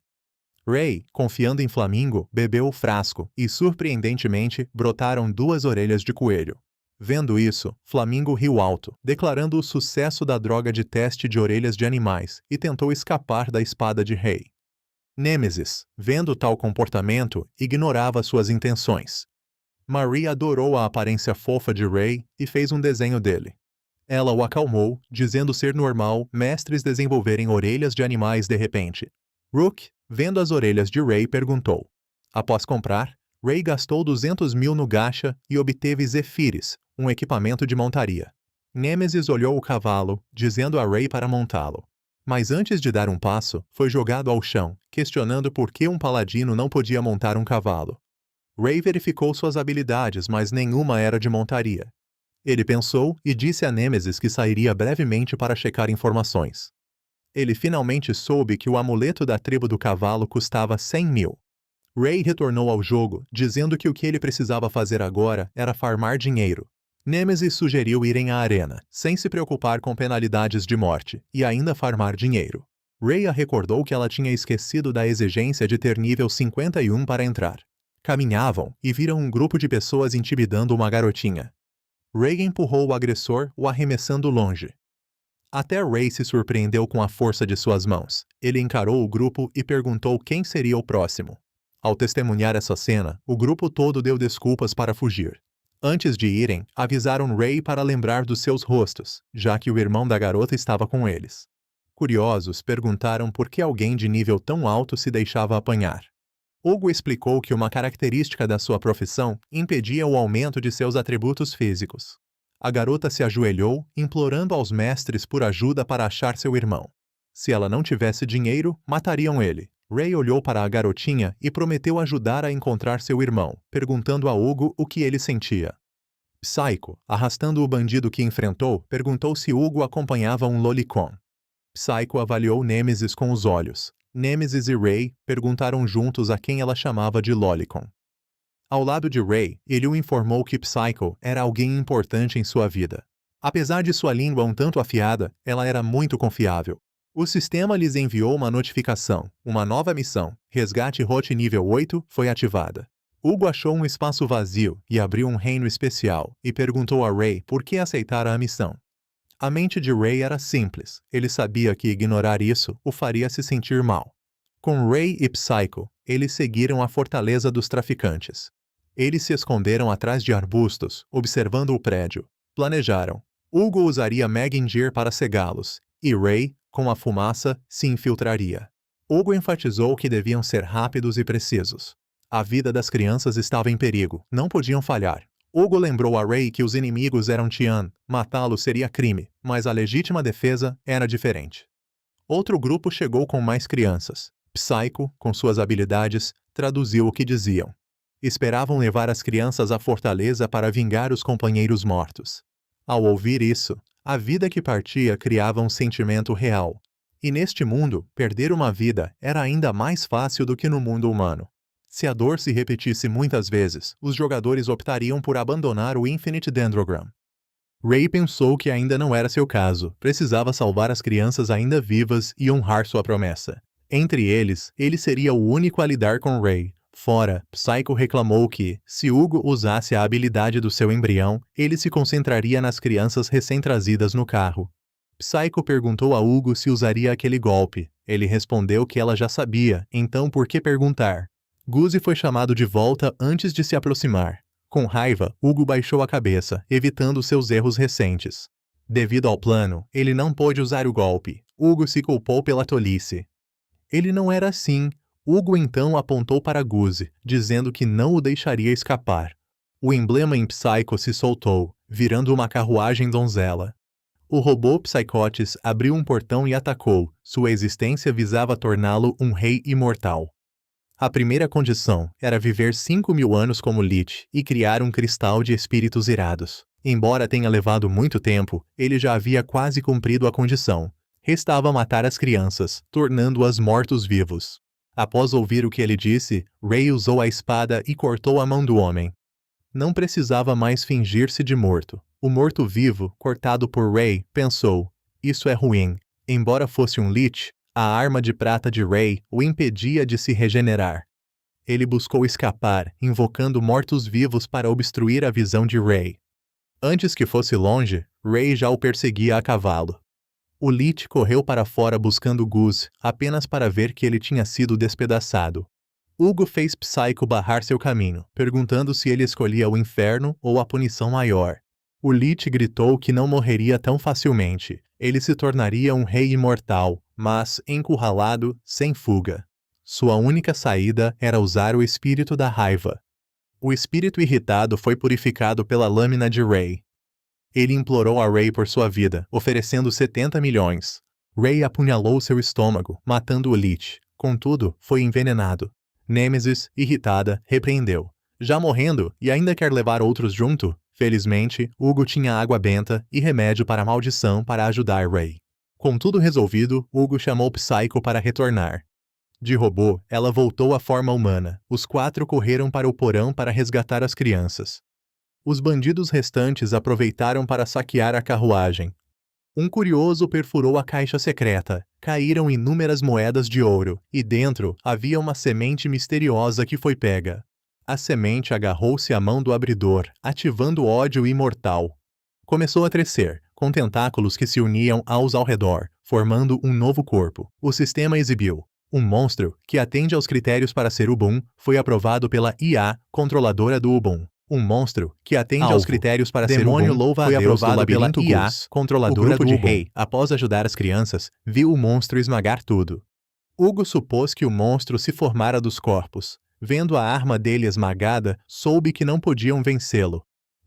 Ray, confiando em Flamingo, bebeu o frasco e, surpreendentemente, brotaram 2 orelhas de coelho. Vendo isso, Flamingo riu alto, declarando o sucesso da droga de teste de orelhas de animais, e tentou escapar da espada de Ray. Nêmesis, vendo tal comportamento, ignorava suas intenções. Marie adorou a aparência fofa de Ray e fez um desenho dele. Ela o acalmou, dizendo ser normal mestres desenvolverem orelhas de animais de repente. Rook, vendo as orelhas de Ray, perguntou. Após comprar, Ray gastou 200 mil no gacha e obteve Zephyris, um equipamento de montaria. Nêmesis olhou o cavalo, dizendo a Ray para montá-lo. Mas antes de dar um passo, foi jogado ao chão, questionando por que um paladino não podia montar um cavalo. Ray verificou suas habilidades, mas nenhuma era de montaria. Ele pensou e disse a Nêmesis que sairia brevemente para checar informações. Ele finalmente soube que o amuleto da tribo do cavalo custava 100 mil. Ray retornou ao jogo, dizendo que o que ele precisava fazer agora era farmar dinheiro. Nêmesis sugeriu irem à arena, sem se preocupar com penalidades de morte, e ainda farmar dinheiro. Ray a recordou que ela tinha esquecido da exigência de ter nível 51 para entrar. Caminhavam e viram um grupo de pessoas intimidando uma garotinha. Ray empurrou o agressor, o arremessando longe. Até Ray se surpreendeu com a força de suas mãos. Ele encarou o grupo e perguntou quem seria o próximo. Ao testemunhar essa cena, o grupo todo deu desculpas para fugir. Antes de irem, avisaram Ray para lembrar dos seus rostos, já que o irmão da garota estava com eles. Curiosos, perguntaram por que alguém de nível tão alto se deixava apanhar. Hugo explicou que uma característica da sua profissão impedia o aumento de seus atributos físicos. A garota se ajoelhou, implorando aos mestres por ajuda para achar seu irmão. Se ela não tivesse dinheiro, matariam ele. Ray olhou para a garotinha e prometeu ajudar a encontrar seu irmão, perguntando a Hugo o que ele sentia. Psycho, arrastando o bandido que enfrentou, perguntou se Hugo acompanhava um lolicon. Psycho avaliou Nemesis com os olhos. Nemesis e Ray perguntaram juntos a quem ela chamava de lolicon. Ao lado de Ray, ele o informou que Psycho era alguém importante em sua vida. Apesar de sua língua um tanto afiada, ela era muito confiável. O sistema lhes enviou uma notificação. Uma nova missão, Resgate Rote Nível 8, foi ativada. Hugo achou um espaço vazio e abriu um reino especial, e perguntou a Ray por que aceitara a missão. A mente de Ray era simples. Ele sabia que ignorar isso o faria se sentir mal. Com Ray e Psycho, eles seguiram a fortaleza dos traficantes. Eles se esconderam atrás de arbustos, observando o prédio. Planejaram. Hugo usaria Megan Gear para cegá-los, e Ray, com a fumaça, se infiltraria. Hugo enfatizou que deviam ser rápidos e precisos. A vida das crianças estava em perigo, não podiam falhar. Hugo lembrou a Ray que os inimigos eram Tian, matá-lo seria crime, mas a legítima defesa era diferente. Outro grupo chegou com mais crianças. Psycho, com suas habilidades, traduziu o que diziam. Esperavam levar as crianças à fortaleza para vingar os companheiros mortos. Ao ouvir isso, a vida que partia criava um sentimento real. E neste mundo, perder uma vida era ainda mais fácil do que no mundo humano. Se a dor se repetisse muitas vezes, os jogadores optariam por abandonar o Infinite Dendrogram. Ray pensou que ainda não era seu caso, precisava salvar as crianças ainda vivas e honrar sua promessa. Entre eles, ele seria o único a lidar com Ray. Fora, Psycho reclamou que, se Hugo usasse a habilidade do seu embrião, ele se concentraria nas crianças recém-trazidas no carro. Psycho perguntou a Hugo se usaria aquele golpe. Ele respondeu que ela já sabia, então por que perguntar? Guzzi foi chamado de volta antes de se aproximar. Com raiva, Hugo baixou a cabeça, evitando seus erros recentes. Devido ao plano, ele não pôde usar o golpe. Hugo se culpou pela tolice. Ele não era assim. Hugo então apontou para Guzzi, dizendo que não o deixaria escapar. O emblema em Psycho se soltou, virando uma carruagem donzela. O robô Psychotes abriu um portão e atacou. Sua existência visava torná-lo um rei imortal. A primeira condição era viver 5.000 anos como Lich e criar um cristal de espíritos irados. Embora tenha levado muito tempo, ele já havia quase cumprido a condição. Restava matar as crianças, tornando-as mortos-vivos. Após ouvir o que ele disse, Ray usou a espada e cortou a mão do homem. Não precisava mais fingir-se de morto. O morto-vivo, cortado por Ray, pensou: isso é ruim. Embora fosse um Lich, a arma de prata de Ray o impedia de se regenerar. Ele buscou escapar, invocando mortos-vivos para obstruir a visão de Ray. Antes que fosse longe, Ray já o perseguia a cavalo. O Lich correu para fora buscando Guzzi, apenas para ver que ele tinha sido despedaçado. Hugo fez Psycho barrar seu caminho, perguntando se ele escolhia o inferno ou a punição maior. O Lich gritou que não morreria tão facilmente. Ele se tornaria um rei imortal, mas, encurralado, sem fuga. Sua única saída era usar o espírito da raiva. O espírito irritado foi purificado pela lâmina de Ray. Ele implorou a Ray por sua vida, oferecendo 70 milhões. Ray apunhalou seu estômago, matando o Lich. Contudo, foi envenenado. Nemesis, irritada, repreendeu. Já morrendo, e ainda quer levar outros junto? Felizmente, Hugo tinha água benta e remédio para a maldição para ajudar Ray. Com tudo resolvido, Hugo chamou Psycho para retornar. De robô, ela voltou à forma humana. Os 4 correram para o porão para resgatar as crianças. Os bandidos restantes aproveitaram para saquear a carruagem. Um curioso perfurou a caixa secreta. Caíram inúmeras moedas de ouro, e dentro havia uma semente misteriosa que foi pega. A semente agarrou-se à mão do abridor, ativando o ódio imortal. Começou a crescer, com tentáculos que se uniam aos ao redor, formando um novo corpo. O sistema exibiu. Um monstro, que atende aos critérios para ser Ubun, foi aprovado pela IA, controladora do Ubun. Um monstro, que atende aos critérios para ser Ubun, foi aprovado pela IA, controladora do Ubun. Após ajudar as crianças, viu o monstro esmagar tudo. Hugo supôs que o monstro se formara dos corpos. Vendo a arma dele esmagada, soube que não podiam vencê-lo.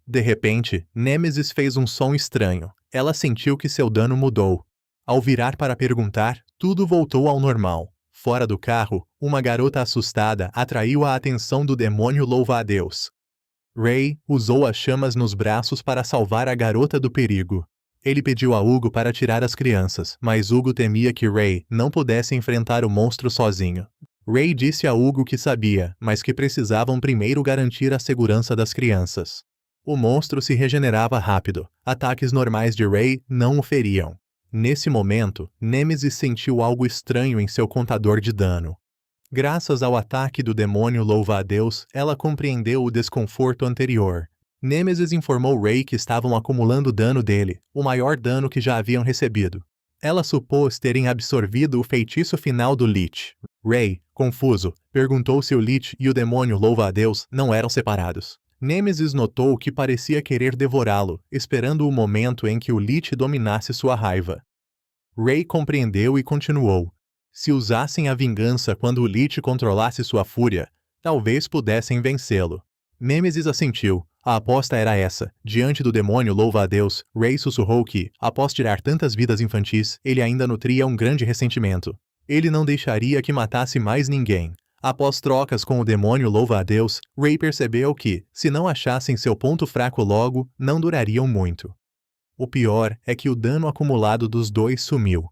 De repente, Nêmesis fez um som estranho. Ela sentiu que seu dano mudou. Ao virar para perguntar, tudo voltou ao normal. Fora do carro, uma garota assustada atraiu a atenção do demônio louva-a-Deus. Ray usou as chamas nos braços para salvar a garota do perigo. Ele pediu a Hugo para tirar as crianças, mas Hugo temia que Ray não pudesse enfrentar o monstro sozinho. Ray disse a Hugo que sabia, mas que precisavam primeiro garantir a segurança das crianças. O monstro se regenerava rápido. Ataques normais de Ray não o feriam. Nesse momento, Nêmesis sentiu algo estranho em seu contador de dano. Graças ao ataque do demônio louva-a-Deus, ela compreendeu o desconforto anterior. Nêmesis informou Ray que estavam acumulando dano dele, o maior dano que já haviam recebido. Ela supôs terem absorvido o feitiço final do Lich. Ray, confuso, perguntou se o Lich e o demônio louva-a-Deus não eram separados. Nêmesis notou que parecia querer devorá-lo, esperando o momento em que o Lich dominasse sua raiva. Ray compreendeu e continuou. Se usassem a vingança quando o Lich controlasse sua fúria, talvez pudessem vencê-lo. Nêmesis assentiu. A aposta era essa. Diante do demônio louva-a-Deus, Ray sussurrou que, após tirar tantas vidas infantis, ele ainda nutria um grande ressentimento. Ele não deixaria que matasse mais ninguém. Após trocas com o demônio louva-a-Deus, Ray percebeu que, se não achassem seu ponto fraco logo, não durariam muito. O pior é que o dano acumulado dos dois sumiu.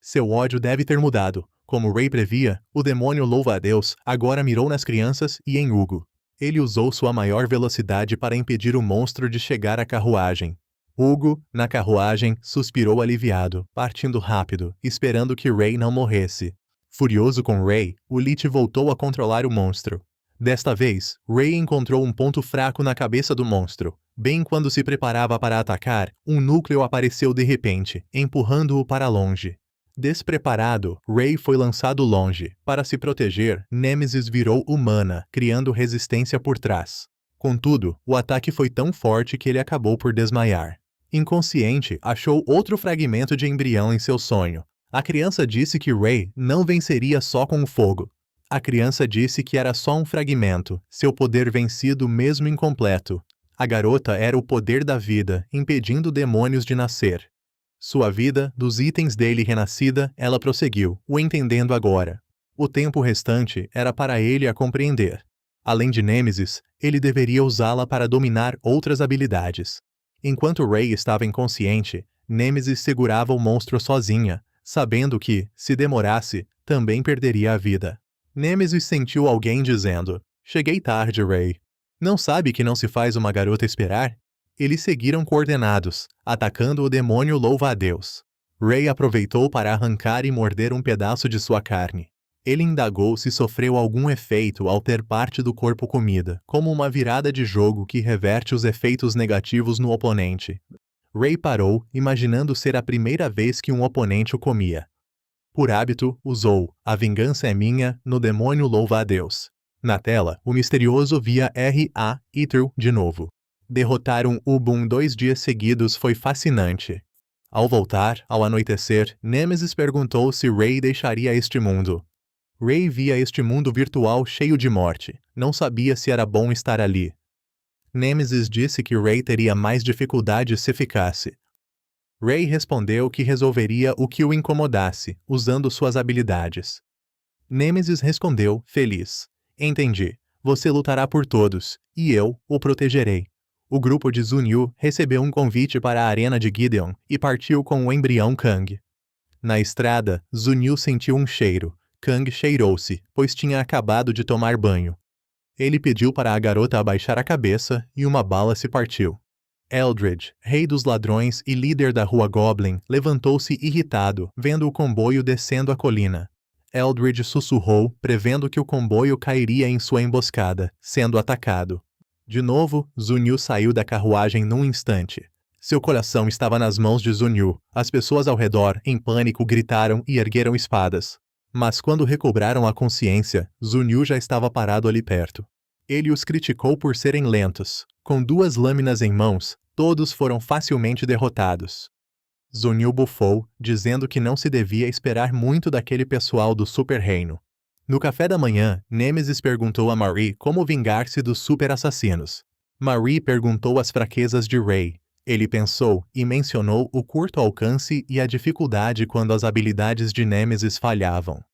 Seu ódio deve ter mudado. Como Ray previa, o demônio louva-a-Deus agora mirou nas crianças e em Hugo. Ele usou sua maior velocidade para impedir o monstro de chegar à carruagem. Hugo, na carruagem, suspirou aliviado, partindo rápido, esperando que Ray não morresse. Furioso com Ray, o Lich voltou a controlar o monstro. Desta vez, Ray encontrou um ponto fraco na cabeça do monstro. Bem quando se preparava para atacar, um núcleo apareceu de repente, empurrando-o para longe. Despreparado, Ray foi lançado longe. Para se proteger, Nêmesis virou humana, criando resistência por trás. Contudo, o ataque foi tão forte que ele acabou por desmaiar. Inconsciente, achou outro fragmento de embrião em seu sonho. A criança disse que Ray não venceria só com o fogo. A criança disse que era só um fragmento, seu poder vencido mesmo incompleto. A garota era o poder da vida, impedindo demônios de nascer. Sua vida, dos itens dele renascida, ela prosseguiu, o entendendo agora. O tempo restante era para ele a compreender. Além de Nêmesis, ele deveria usá-la para dominar outras habilidades. Enquanto Ray estava inconsciente, Nêmesis segurava o monstro sozinha, sabendo que, se demorasse, também perderia a vida. Nêmesis sentiu alguém dizendo: "Cheguei tarde, Ray. Não sabe que não se faz uma garota esperar?" Eles seguiram coordenados, atacando o demônio louva-a-Deus. Ray aproveitou para arrancar e morder um pedaço de sua carne. Ele indagou se sofreu algum efeito ao ter parte do corpo comida, como uma virada de jogo que reverte os efeitos negativos no oponente. Ray parou, imaginando ser a primeira vez que um oponente o comia. Por hábito, usou "A vingança é minha" no demônio louva-a-Deus. Na tela, o misterioso via R.A. Itru de novo. Derrotar um Ubun 2 dias seguidos foi fascinante. Ao voltar, ao anoitecer, Nêmesis perguntou se Ray deixaria este mundo. Ray via este mundo virtual cheio de morte. Não sabia se era bom estar ali. Nêmesis disse que Ray teria mais dificuldade se ficasse. Ray respondeu que resolveria o que o incomodasse, usando suas habilidades. Nêmesis respondeu, feliz: "Entendi. Você lutará por todos, e eu o protegerei." O grupo de Zunyu recebeu um convite para a arena de Gideon e partiu com o embrião Kang. Na estrada, Zunyu sentiu um cheiro. Kang cheirou-se, pois tinha acabado de tomar banho. Ele pediu para a garota abaixar a cabeça e uma bala se partiu. Eldred, rei dos ladrões e líder da rua Goblin, levantou-se irritado, vendo o comboio descendo a colina. Eldred sussurrou, prevendo que o comboio cairia em sua emboscada, sendo atacado. De novo, Zunyu saiu da carruagem num instante. Seu coração estava nas mãos de Zunyu. As pessoas ao redor, em pânico, gritaram e ergueram espadas. Mas quando recobraram a consciência, Zunyu já estava parado ali perto. Ele os criticou por serem lentos. Com 2 lâminas em mãos, todos foram facilmente derrotados. Zunyu bufou, dizendo que não se devia esperar muito daquele pessoal do Super Reino. No café da manhã, Nemesis perguntou a Marie como vingar-se dos super assassinos. Marie perguntou as fraquezas de Ray. Ele pensou e mencionou o curto alcance e a dificuldade quando as habilidades de Nemesis falhavam.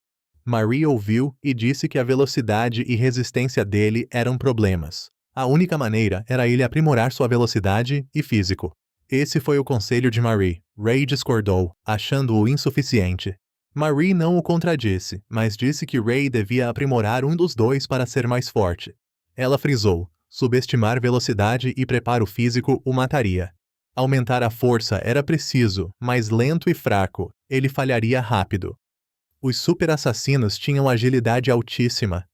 Marie ouviu e disse que a velocidade e resistência dele eram problemas. A única maneira era ele aprimorar sua velocidade e físico. Esse foi o conselho de Marie. Ray discordou, achando-o insuficiente. Marie não o contradisse, mas disse que Ray devia aprimorar um dos dois para ser mais forte. Ela frisou: subestimar velocidade e preparo físico o mataria. Aumentar a força era preciso, mas lento e fraco, ele falharia rápido. Os super-assassinos tinham agilidade altíssima.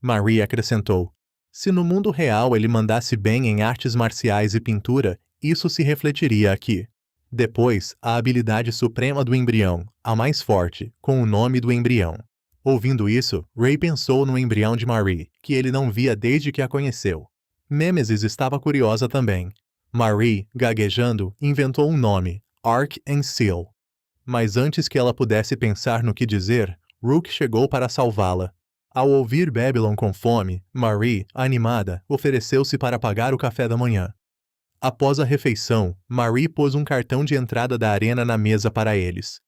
Marie acrescentou: se no mundo real ele mandasse bem em artes marciais e pintura, isso se refletiria aqui. Depois, a habilidade suprema do embrião, a mais forte, com o nome do embrião. Ouvindo isso, Ray pensou no embrião de Marie, que ele não via desde que a conheceu. Nemesis estava curiosa também. Marie, gaguejando, inventou um nome, Arc and Seal. Mas antes que ela pudesse pensar no que dizer, Rook chegou para salvá-la. Ao ouvir Babylon com fome, Marie, animada, ofereceu-se para pagar o café da manhã. Após a refeição, Marie pôs um cartão de entrada da arena na mesa para eles.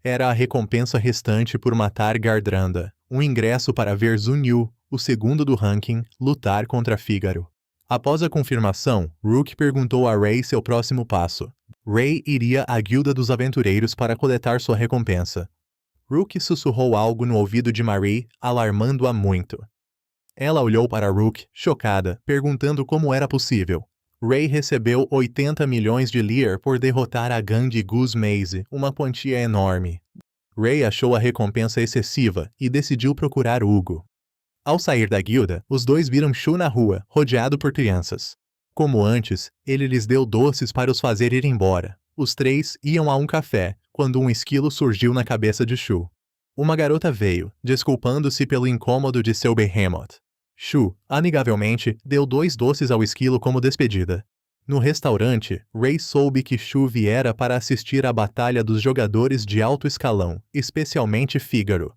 Era a recompensa restante por matar Gardrandha, um ingresso para ver Zunyu, o segundo do ranking, lutar contra Fígaro. Após a confirmação, Rook perguntou a Ray seu próximo passo. Ray iria à Guilda dos Aventureiros para coletar sua recompensa. Rook sussurrou algo no ouvido de Marie, alarmando-a muito. Ela olhou para Rook, chocada, perguntando como era possível. Ray recebeu 80 milhões de Lear por derrotar a gangue Goose Maze, uma quantia enorme. Ray achou a recompensa excessiva e decidiu procurar Hugo. Ao sair da guilda, os dois viram Shu na rua, rodeado por crianças. Como antes, ele lhes deu doces para os fazer ir embora. Os 3 iam a um café, quando um esquilo surgiu na cabeça de Shu. Uma garota veio, desculpando-se pelo incômodo de seu behemoth. Shu, amigavelmente, deu 2 doces ao esquilo como despedida. No restaurante, Ray soube que Shu viera para assistir à batalha dos jogadores de alto escalão, especialmente Fígaro.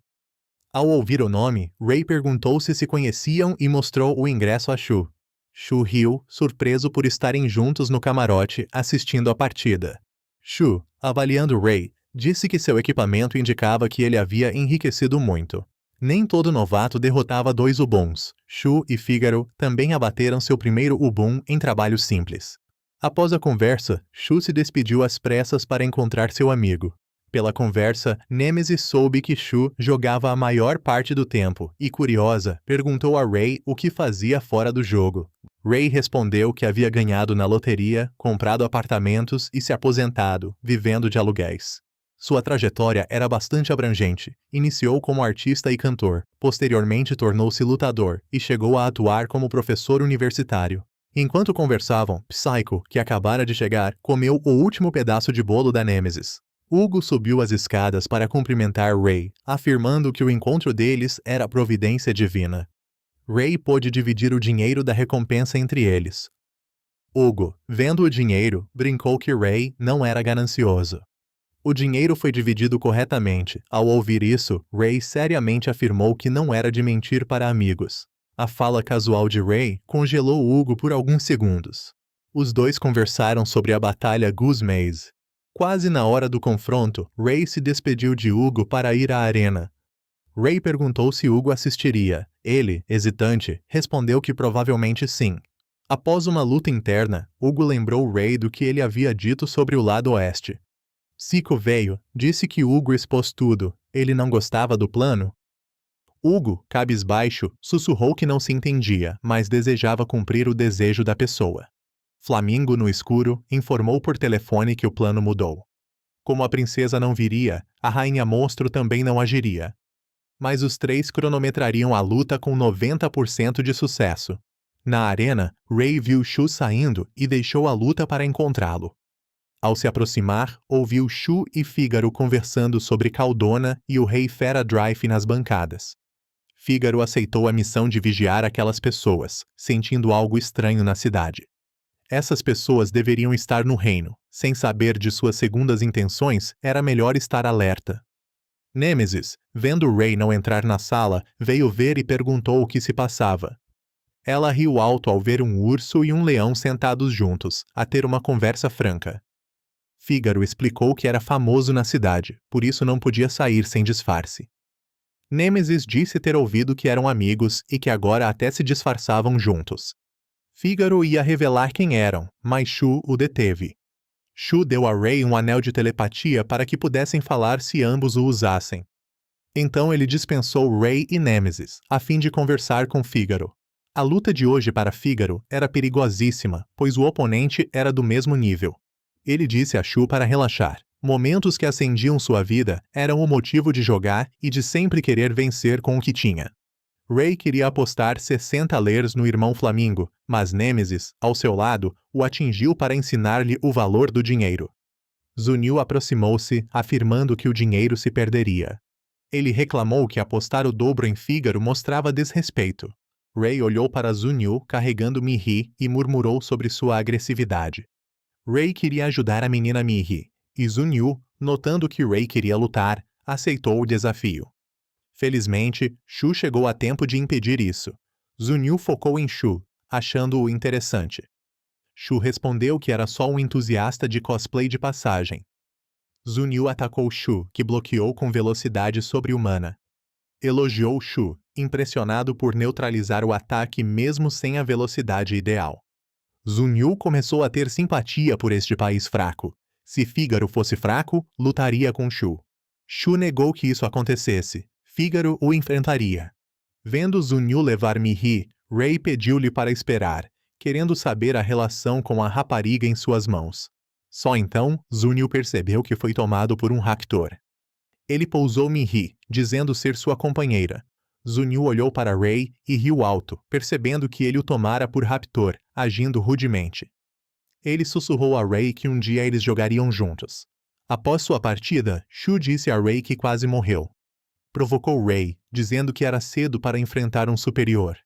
Ao ouvir o nome, Ray perguntou-se se conheciam e mostrou o ingresso a Shu. Shu riu, surpreso por estarem juntos no camarote, assistindo à partida. Shu, avaliando Ray, disse que seu equipamento indicava que ele havia enriquecido muito. Nem todo novato derrotava 2 Ubuns. Shu e Fígaro também abateram seu primeiro Ubun em trabalho simples. Após a conversa, Shu se despediu às pressas para encontrar seu amigo. Pela conversa, Nemesis soube que Shu jogava a maior parte do tempo e, curiosa, perguntou a Ray o que fazia fora do jogo. Ray respondeu que havia ganhado na loteria, comprado apartamentos e se aposentado, vivendo de aluguéis. Sua trajetória era bastante abrangente. Iniciou como artista e cantor, posteriormente tornou-se lutador e chegou a atuar como professor universitário. Enquanto conversavam, Psycho, que acabara de chegar, comeu o último pedaço de bolo da Nemesis. Hugo subiu as escadas para cumprimentar Ray, afirmando que o encontro deles era providência divina. Ray pôde dividir o dinheiro da recompensa entre eles. Hugo, vendo o dinheiro, brincou que Ray não era ganancioso. O dinheiro foi dividido corretamente. Ao ouvir isso, Ray seriamente afirmou que não era de mentir para amigos. A fala casual de Ray congelou Hugo por alguns segundos. Os dois conversaram sobre a batalha Goose Maze. Quase na hora do confronto, Ray se despediu de Hugo para ir à arena. Ray perguntou se Hugo assistiria. Ele, hesitante, respondeu que provavelmente sim. Após uma luta interna, Hugo lembrou Ray do que ele havia dito sobre o lado oeste. Psycho veio, disse que Hugo expôs tudo. Ele não gostava do plano? Hugo, cabisbaixo, sussurrou que não se entendia, mas desejava cumprir o desejo da pessoa. Flamingo, no escuro, informou por telefone que o plano mudou. Como a princesa não viria, a rainha monstro também não agiria. Mas os 3 cronometrariam a luta com 90% de sucesso. Na arena, Ray viu Shu saindo e deixou a luta para encontrá-lo. Ao se aproximar, ouviu Shu e Fígaro conversando sobre Caldona e o rei Fera Drive nas bancadas. Fígaro aceitou a missão de vigiar aquelas pessoas, sentindo algo estranho na cidade. Essas pessoas deveriam estar no reino. Sem saber de suas segundas intenções, era melhor estar alerta. Nêmesis, vendo Ray não entrar na sala, veio ver e perguntou o que se passava. Ela riu alto ao ver um urso e um leão sentados juntos, a ter uma conversa franca. Fígaro explicou que era famoso na cidade, por isso não podia sair sem disfarce. Nêmesis disse ter ouvido que eram amigos e que agora até se disfarçavam juntos. Fígaro ia revelar quem eram, mas Shu o deteve. Shu deu a Ray um anel de telepatia para que pudessem falar se ambos o usassem. Então ele dispensou Ray e Nêmesis, a fim de conversar com Fígaro. A luta de hoje para Fígaro era perigosíssima, pois o oponente era do mesmo nível. Ele disse a Shu para relaxar. Momentos que acendiam sua vida eram o motivo de jogar e de sempre querer vencer com o que tinha. Ray queria apostar 60 lers no irmão Flamingo, mas Nêmesis, ao seu lado, o atingiu para ensinar-lhe o valor do dinheiro. Zunil aproximou-se, afirmando que o dinheiro se perderia. Ele reclamou que apostar o dobro em Fígaro mostrava desrespeito. Ray olhou para Zunil carregando Mihi e murmurou sobre sua agressividade. Ray queria ajudar a menina Mihi, e Zunil, notando que Ray queria lutar, aceitou o desafio. Felizmente, Shu chegou a tempo de impedir isso. Zunil focou em Shu, achando-o interessante. Shu respondeu que era só um entusiasta de cosplay de passagem. Zunil atacou Shu, que bloqueou com velocidade sobre-humana. Elogiou Shu, impressionado por neutralizar o ataque mesmo sem a velocidade ideal. Zunil começou a ter simpatia por este país fraco. Se Fígaro fosse fraco, lutaria com Shu. Shu negou que isso acontecesse. Fígaro o enfrentaria. Vendo Zunil levar Mihi, Ray pediu-lhe para esperar, querendo saber a relação com a rapariga em suas mãos. Só então, Zunil percebeu que foi tomado por um raptor. Ele pousou Mihi, dizendo ser sua companheira. Zunil olhou para Ray e riu alto, percebendo que ele o tomara por raptor, agindo rudemente. Ele sussurrou a Ray que um dia eles jogariam juntos. Após sua partida, Shu disse a Ray que quase morreu. Provocou Ray, dizendo que era cedo para enfrentar um superior.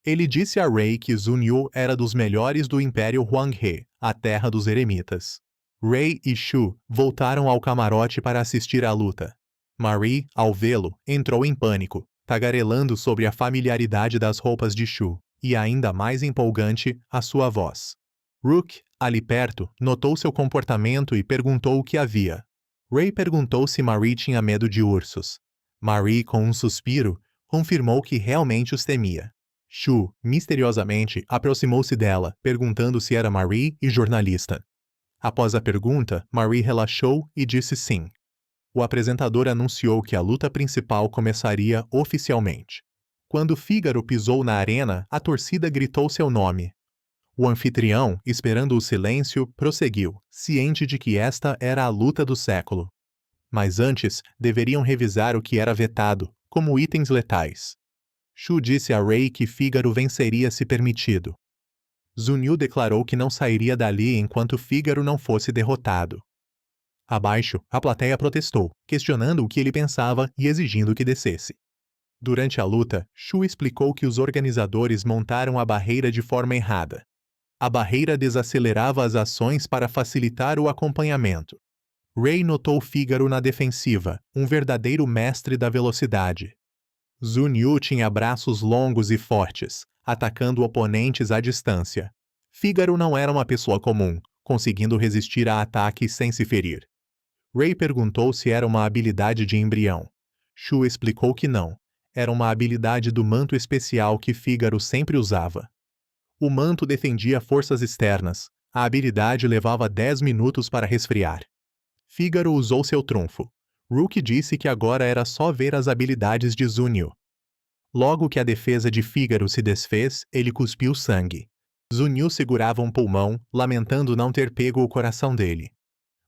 Ele disse a Ray que Zunil era dos melhores do Império Huanghe, a terra dos eremitas. Ray e Shu voltaram ao camarote para assistir à luta. Marie, ao vê-lo, entrou em pânico, tagarelando sobre a familiaridade das roupas de Shu, e ainda mais empolgante, a sua voz. Rook, ali perto, notou seu comportamento e perguntou o que havia. Ray perguntou se Marie tinha medo de ursos. Marie, com um suspiro, confirmou que realmente os temia. Shu, misteriosamente, aproximou-se dela, perguntando se era Marie e jornalista. Após a pergunta, Marie relaxou e disse sim. O apresentador anunciou que a luta principal começaria oficialmente. Quando Fígaro pisou na arena, a torcida gritou seu nome. O anfitrião, esperando o silêncio, prosseguiu, ciente de que esta era a luta do século. Mas antes, deveriam revisar o que era vetado, como itens letais. Shu disse a Ray que Fígaro venceria se permitido. Zunil declarou que não sairia dali enquanto Fígaro não fosse derrotado. Abaixo, a plateia protestou, questionando o que ele pensava e exigindo que descesse. Durante a luta, Shu explicou que os organizadores montaram a barreira de forma errada. A barreira desacelerava as ações para facilitar o acompanhamento. Ray notou Fígaro na defensiva, um verdadeiro mestre da velocidade. Zunil tinha braços longos e fortes, atacando oponentes à distância. Fígaro não era uma pessoa comum, conseguindo resistir a ataques sem se ferir. Ray perguntou se era uma habilidade de embrião. Shu explicou que não. Era uma habilidade do manto especial que Fígaro sempre usava. O manto defendia forças externas. A habilidade levava 10 minutos para resfriar. Fígaro usou seu trunfo. Rook disse que agora era só ver as habilidades de Zunil. Logo que a defesa de Fígaro se desfez, ele cuspiu sangue. Zunil segurava um pulmão, lamentando não ter pego o coração dele.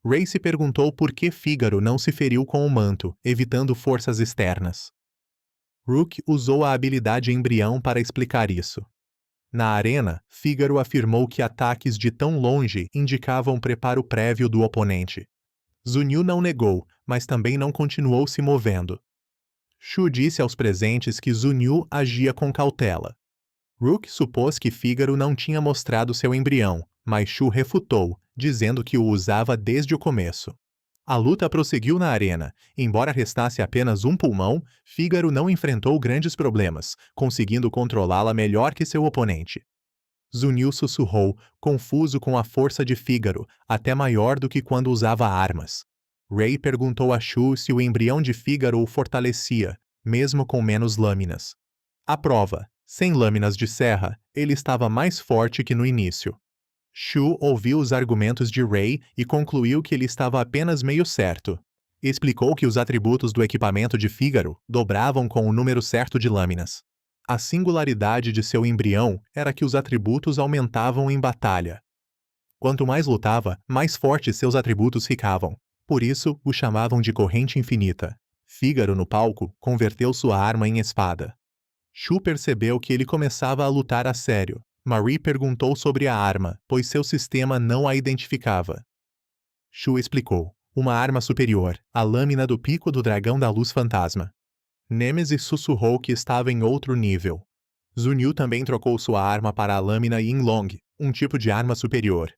Ray se perguntou por que Fígaro não se feriu com o manto, evitando forças externas. Rook usou a habilidade embrião para explicar isso. Na arena, Fígaro afirmou que ataques de tão longe indicavam preparo prévio do oponente. Zunyu não negou, mas também não continuou se movendo. Shu disse aos presentes que Zunyu agia com cautela. Rook supôs que Fígaro não tinha mostrado seu embrião, mas Shu refutou, dizendo que o usava desde o começo. A luta prosseguiu na arena. Embora restasse apenas um pulmão, Fígaro não enfrentou grandes problemas, conseguindo controlá-la melhor que seu oponente. Zunyu sussurrou, confuso com a força de Fígaro, até maior do que quando usava armas. Ray perguntou a Shu se o embrião de Fígaro o fortalecia, mesmo com menos lâminas. A prova, sem lâminas de serra, ele estava mais forte que no início. Shu ouviu os argumentos de Ray e concluiu que ele estava apenas meio certo. Explicou que os atributos do equipamento de Fígaro dobravam com o número certo de lâminas. A singularidade de seu embrião era que os atributos aumentavam em batalha. Quanto mais lutava, mais fortes seus atributos ficavam. Por isso, o chamavam de corrente infinita. Fígaro, no palco, converteu sua arma em espada. Shu percebeu que ele começava a lutar a sério. Marie perguntou sobre a arma, pois seu sistema não a identificava. Shu explicou. Uma arma superior, a lâmina do pico do dragão da luz fantasma. Nemesis sussurrou que estava em outro nível. Zunyu também trocou sua arma para a lâmina Yinlong, um tipo de arma superior.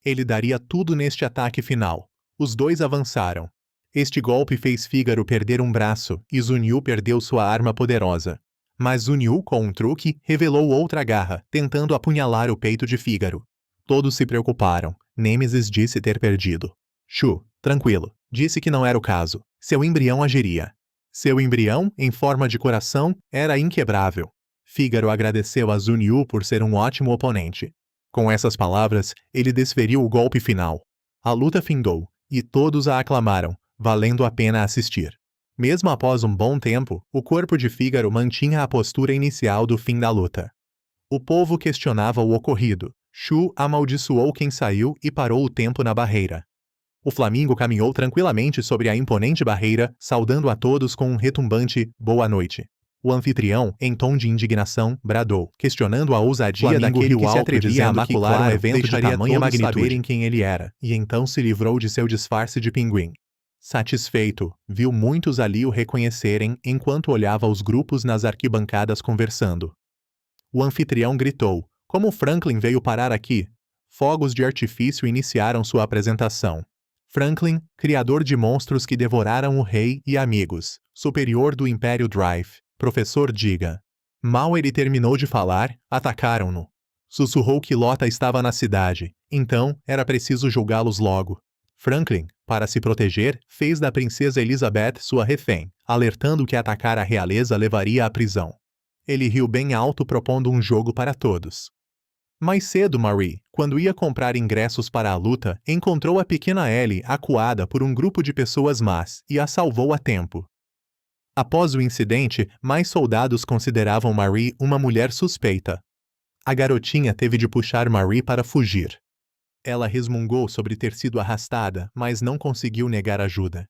Ele daria tudo neste ataque final. Os dois avançaram. Este golpe fez Fígaro perder um braço e Zunyu perdeu sua arma poderosa. Mas Zunyu, com um truque, revelou outra garra, tentando apunhalar o peito de Fígaro. Todos se preocuparam. Nemesis disse ter perdido. Shu, tranquilo, disse que não era o caso. Seu embrião agiria. Seu embrião, em forma de coração, era inquebrável. Fígaro agradeceu a Zunyu por ser um ótimo oponente. Com essas palavras, ele desferiu o golpe final. A luta findou, e todos a aclamaram, valendo a pena assistir. Mesmo após um bom tempo, o corpo de Fígaro mantinha a postura inicial do fim da luta. O povo questionava o ocorrido. Shu amaldiçoou quem saiu e parou o tempo na barreira. O Flamingo caminhou tranquilamente sobre a imponente barreira, saudando a todos com um retumbante "Boa noite". O anfitrião, em tom de indignação, bradou, questionando a ousadia daquele que se atrevia a macular um evento de tamanha magnitude. Saberem quem ele era, e então se livrou de seu disfarce de pinguim. Satisfeito, viu muitos ali o reconhecerem enquanto olhava os grupos nas arquibancadas conversando. O anfitrião gritou, como Franklin veio parar aqui? Fogos de artifício iniciaram sua apresentação. Franklin, criador de monstros que devoraram o rei e amigos, superior do Império Drive, professor Diga. Mal ele terminou de falar, atacaram-no. Sussurrou que Lota estava na cidade, então era preciso julgá-los logo. Franklin, para se proteger, fez da princesa Elizabeth sua refém, alertando que atacar a realeza levaria à prisão. Ele riu bem alto propondo um jogo para todos. Mais cedo, Marie, quando ia comprar ingressos para a luta, encontrou a pequena Ellie acuada por um grupo de pessoas más e a salvou a tempo. Após o incidente, mais soldados consideravam Marie uma mulher suspeita. A garotinha teve de puxar Marie para fugir. Ela resmungou sobre ter sido arrastada, mas não conseguiu negar ajuda.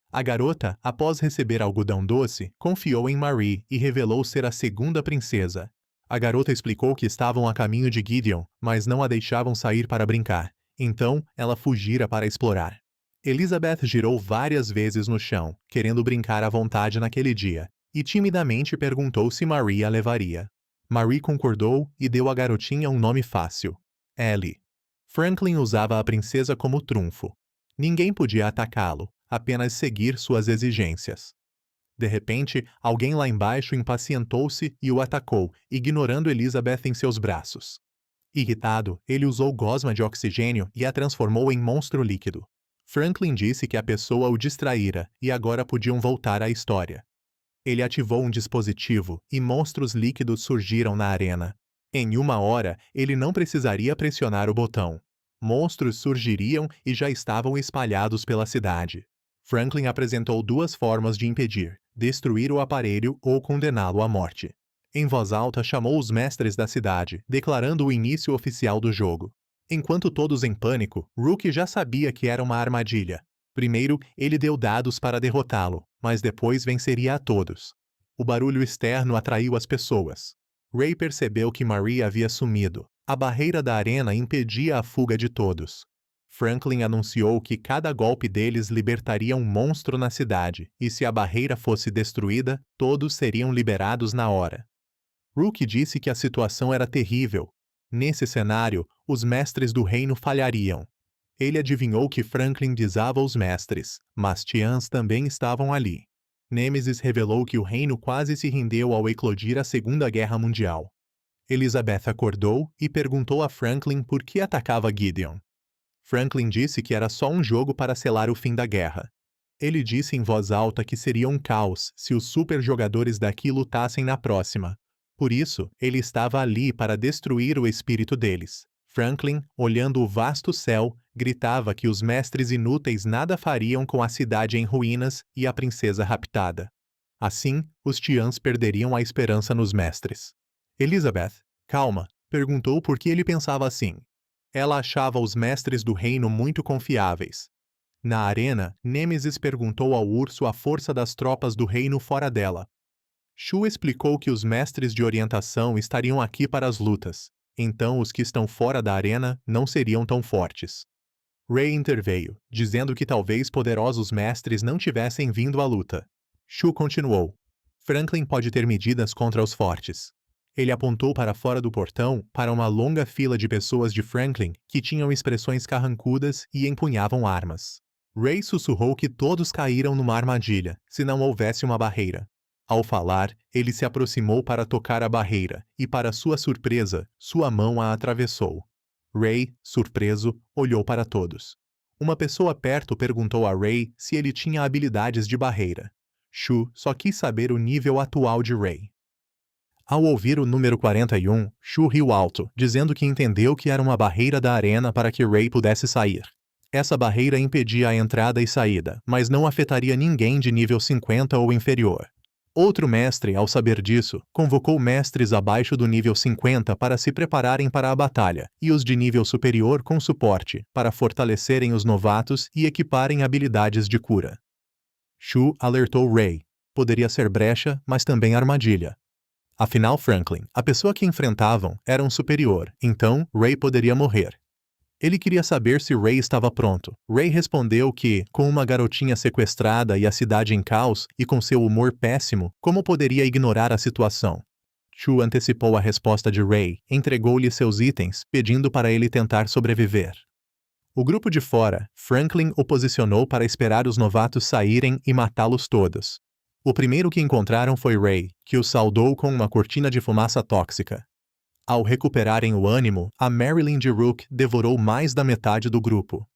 A garota, após receber algodão doce, confiou em Marie e revelou ser a segunda princesa. A garota explicou que estavam a caminho de Gideon, mas não a deixavam sair para brincar. Então, ela fugira para explorar. Elizabeth girou várias vezes no chão, querendo brincar à vontade naquele dia, e timidamente perguntou se Marie a levaria. Marie concordou e deu à garotinha um nome fácil: Ellie. Franklin usava a princesa como trunfo. Ninguém podia atacá-lo, apenas seguir suas exigências. De repente, alguém lá embaixo impacientou-se e o atacou, ignorando Elizabeth em seus braços. Irritado, ele usou gosma de oxigênio e a transformou em monstro líquido. Franklin disse que a pessoa o distraíra e agora podiam voltar à história. Ele ativou um dispositivo e monstros líquidos surgiram na arena. Em 1 hora, ele não precisaria pressionar o botão. Monstros surgiriam e já estavam espalhados pela cidade. Franklin apresentou 2 formas de impedir: destruir o aparelho ou condená-lo à morte. Em voz alta chamou os mestres da cidade, declarando o início oficial do jogo. Enquanto todos em pânico, Rook já sabia que era uma armadilha. Primeiro, ele deu dados para derrotá-lo, mas depois venceria a todos. O barulho externo atraiu as pessoas. Ray percebeu que Marie havia sumido. A barreira da arena impedia a fuga de todos. Franklin anunciou que cada golpe deles libertaria um monstro na cidade, e se a barreira fosse destruída, todos seriam liberados na hora. Rook disse que a situação era terrível. Nesse cenário, os mestres do reino falhariam. Ele adivinhou que Franklin visava os mestres, mas Tians também estavam ali. Nêmesis revelou que o reino quase se rendeu ao eclodir a Segunda Guerra Mundial. Elizabeth acordou e perguntou a Franklin por que atacava Gideon. Franklin disse que era só um jogo para selar o fim da guerra. Ele disse em voz alta que seria um caos se os superjogadores daqui lutassem na próxima. Por isso, ele estava ali para destruir o espírito deles. Franklin, olhando o vasto céu, gritava que os mestres inúteis nada fariam com a cidade em ruínas e a princesa raptada. Assim, os Tians perderiam a esperança nos mestres. Elizabeth, calma, perguntou por que ele pensava assim. Ela achava os mestres do reino muito confiáveis. Na arena, Nêmesis perguntou ao urso a força das tropas do reino fora dela. Shu explicou que os mestres de orientação estariam aqui para as lutas, então os que estão fora da arena não seriam tão fortes. Ray interveio, dizendo que talvez poderosos mestres não tivessem vindo à luta. Shu continuou. Franklin pode ter medidas contra os fortes. Ele apontou para fora do portão, para uma longa fila de pessoas de Franklin que tinham expressões carrancudas e empunhavam armas. Ray sussurrou que todos caíram numa armadilha, se não houvesse uma barreira. Ao falar, ele se aproximou para tocar a barreira, e para sua surpresa, sua mão a atravessou. Ray, surpreso, olhou para todos. Uma pessoa perto perguntou a Ray se ele tinha habilidades de barreira. Shu só quis saber o nível atual de Ray. Ao ouvir o número 41, Shu riu alto, dizendo que entendeu que era uma barreira da arena para que Ray pudesse sair. Essa barreira impedia a entrada e saída, mas não afetaria ninguém de nível 50 ou inferior. Outro mestre, ao saber disso, convocou mestres abaixo do nível 50 para se prepararem para a batalha, e os de nível superior com suporte, para fortalecerem os novatos e equiparem habilidades de cura. Shu alertou Ray. Poderia ser brecha, mas também armadilha. Afinal, Franklin, a pessoa que enfrentavam, era um superior, então Ray poderia morrer. Ele queria saber se Ray estava pronto. Ray respondeu que, com uma garotinha sequestrada e a cidade em caos, e com seu humor péssimo, como poderia ignorar a situação? Shu antecipou a resposta de Ray, entregou-lhe seus itens, pedindo para ele tentar sobreviver. O grupo de fora, Franklin o posicionou para esperar os novatos saírem e matá-los todos. O primeiro que encontraram foi Ray, que o saudou com uma cortina de fumaça tóxica. Ao recuperarem o ânimo, a Marilyn de Rook devorou mais da metade do grupo.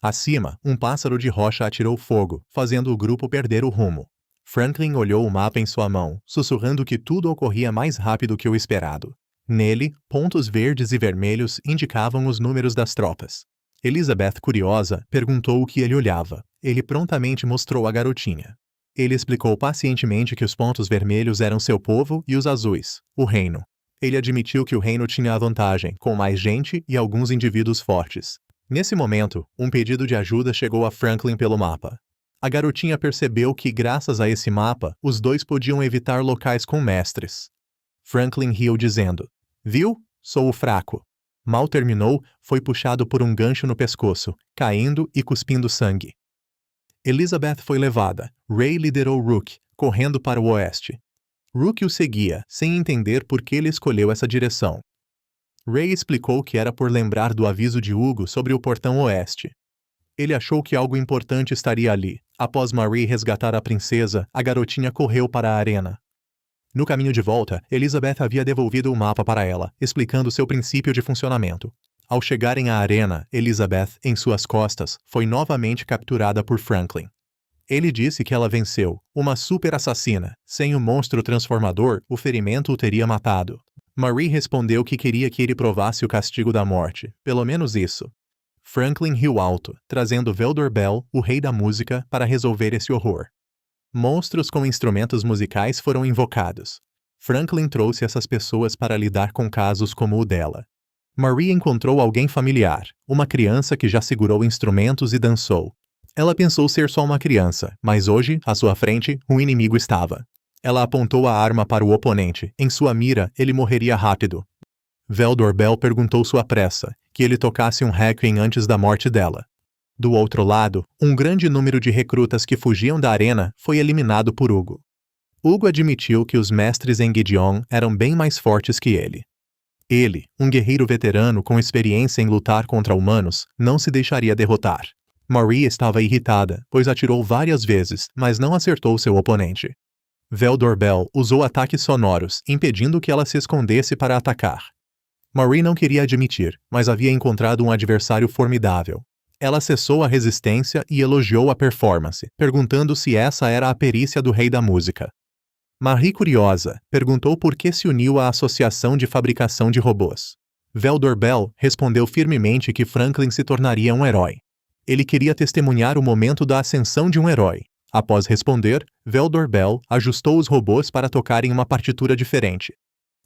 Acima, um pássaro de rocha atirou fogo, fazendo o grupo perder o rumo. Franklin olhou o mapa em sua mão, sussurrando que tudo ocorria mais rápido que o esperado. Nele, pontos verdes e vermelhos indicavam os números das tropas. Elizabeth, curiosa, perguntou o que ele olhava. Ele prontamente mostrou a garotinha. Ele explicou pacientemente que os pontos vermelhos eram seu povo e os azuis, o reino. Ele admitiu que o reino tinha a vantagem, com mais gente e alguns indivíduos fortes. Nesse momento, um pedido de ajuda chegou a Franklin pelo mapa. A garotinha percebeu que, graças a esse mapa, os dois podiam evitar locais com mestres. Franklin riu dizendo, "Viu? Sou o fraco." Mal terminou, foi puxado por um gancho no pescoço, caindo e cuspindo sangue. Elizabeth foi levada. Ray liderou Rook, correndo para o oeste. Rook o seguia, sem entender por que ele escolheu essa direção. Ray explicou que era por lembrar do aviso de Hugo sobre o portão oeste. Ele achou que algo importante estaria ali. Após Marie resgatar a princesa, a garotinha correu para a arena. No caminho de volta, Elizabeth havia devolvido o mapa para ela, explicando seu princípio de funcionamento. Ao chegarem à arena, Elizabeth, em suas costas, foi novamente capturada por Franklin. Ele disse que ela venceu, uma super assassina. Sem o monstro transformador, o ferimento o teria matado. Marie respondeu que queria que ele provasse o castigo da morte, pelo menos isso. Franklin riu alto, trazendo Veldor Bell, o rei da música, para resolver esse horror. Monstros com instrumentos musicais foram invocados. Franklin trouxe essas pessoas para lidar com casos como o dela. Marie encontrou alguém familiar, uma criança que já segurou instrumentos e dançou. Ela pensou ser só uma criança, mas hoje, à sua frente, um inimigo estava. Ela apontou a arma para o oponente. Em sua mira, ele morreria rápido. Veldor Bell perguntou sua pressa, que ele tocasse um requiem antes da morte dela. Do outro lado, um grande número de recrutas que fugiam da arena foi eliminado por Hugo. Hugo admitiu que os mestres em Gideon eram bem mais fortes que ele. Ele, um guerreiro veterano com experiência em lutar contra humanos, não se deixaria derrotar. Marie estava irritada, pois atirou várias vezes, mas não acertou seu oponente. Veldor Bell usou ataques sonoros, impedindo que ela se escondesse para atacar. Marie não queria admitir, mas havia encontrado um adversário formidável. Ela cessou a resistência e elogiou a performance, perguntando se essa era a perícia do rei da música. Marie, curiosa, perguntou por que se uniu à associação de fabricação de robôs. Veldor Bell respondeu firmemente que Franklin se tornaria um herói. Ele queria testemunhar o momento da ascensão de um herói. Após responder, Veldor Bell ajustou os robôs para tocarem uma partitura diferente.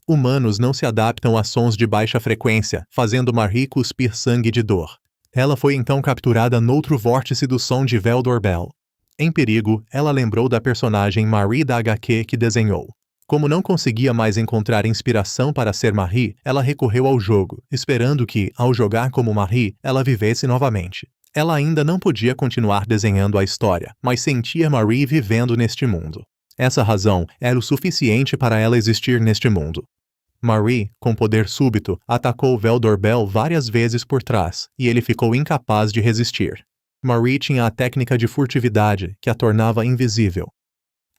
Humanos não se adaptam a sons de baixa frequência, fazendo Marie cuspir sangue de dor. Ela foi então capturada noutro vórtice do som de Veldor Bell. Em perigo, ela lembrou da personagem Marie da HQ que desenhou. Como não conseguia mais encontrar inspiração para ser Marie, ela recorreu ao jogo, esperando que, ao jogar como Marie, ela vivesse novamente. Ela ainda não podia continuar desenhando a história, mas sentia Marie vivendo neste mundo. Essa razão era o suficiente para ela existir neste mundo. Marie, com poder súbito, atacou Veldor Bell várias vezes por trás, e ele ficou incapaz de resistir. Marie tinha a técnica de furtividade, que a tornava invisível.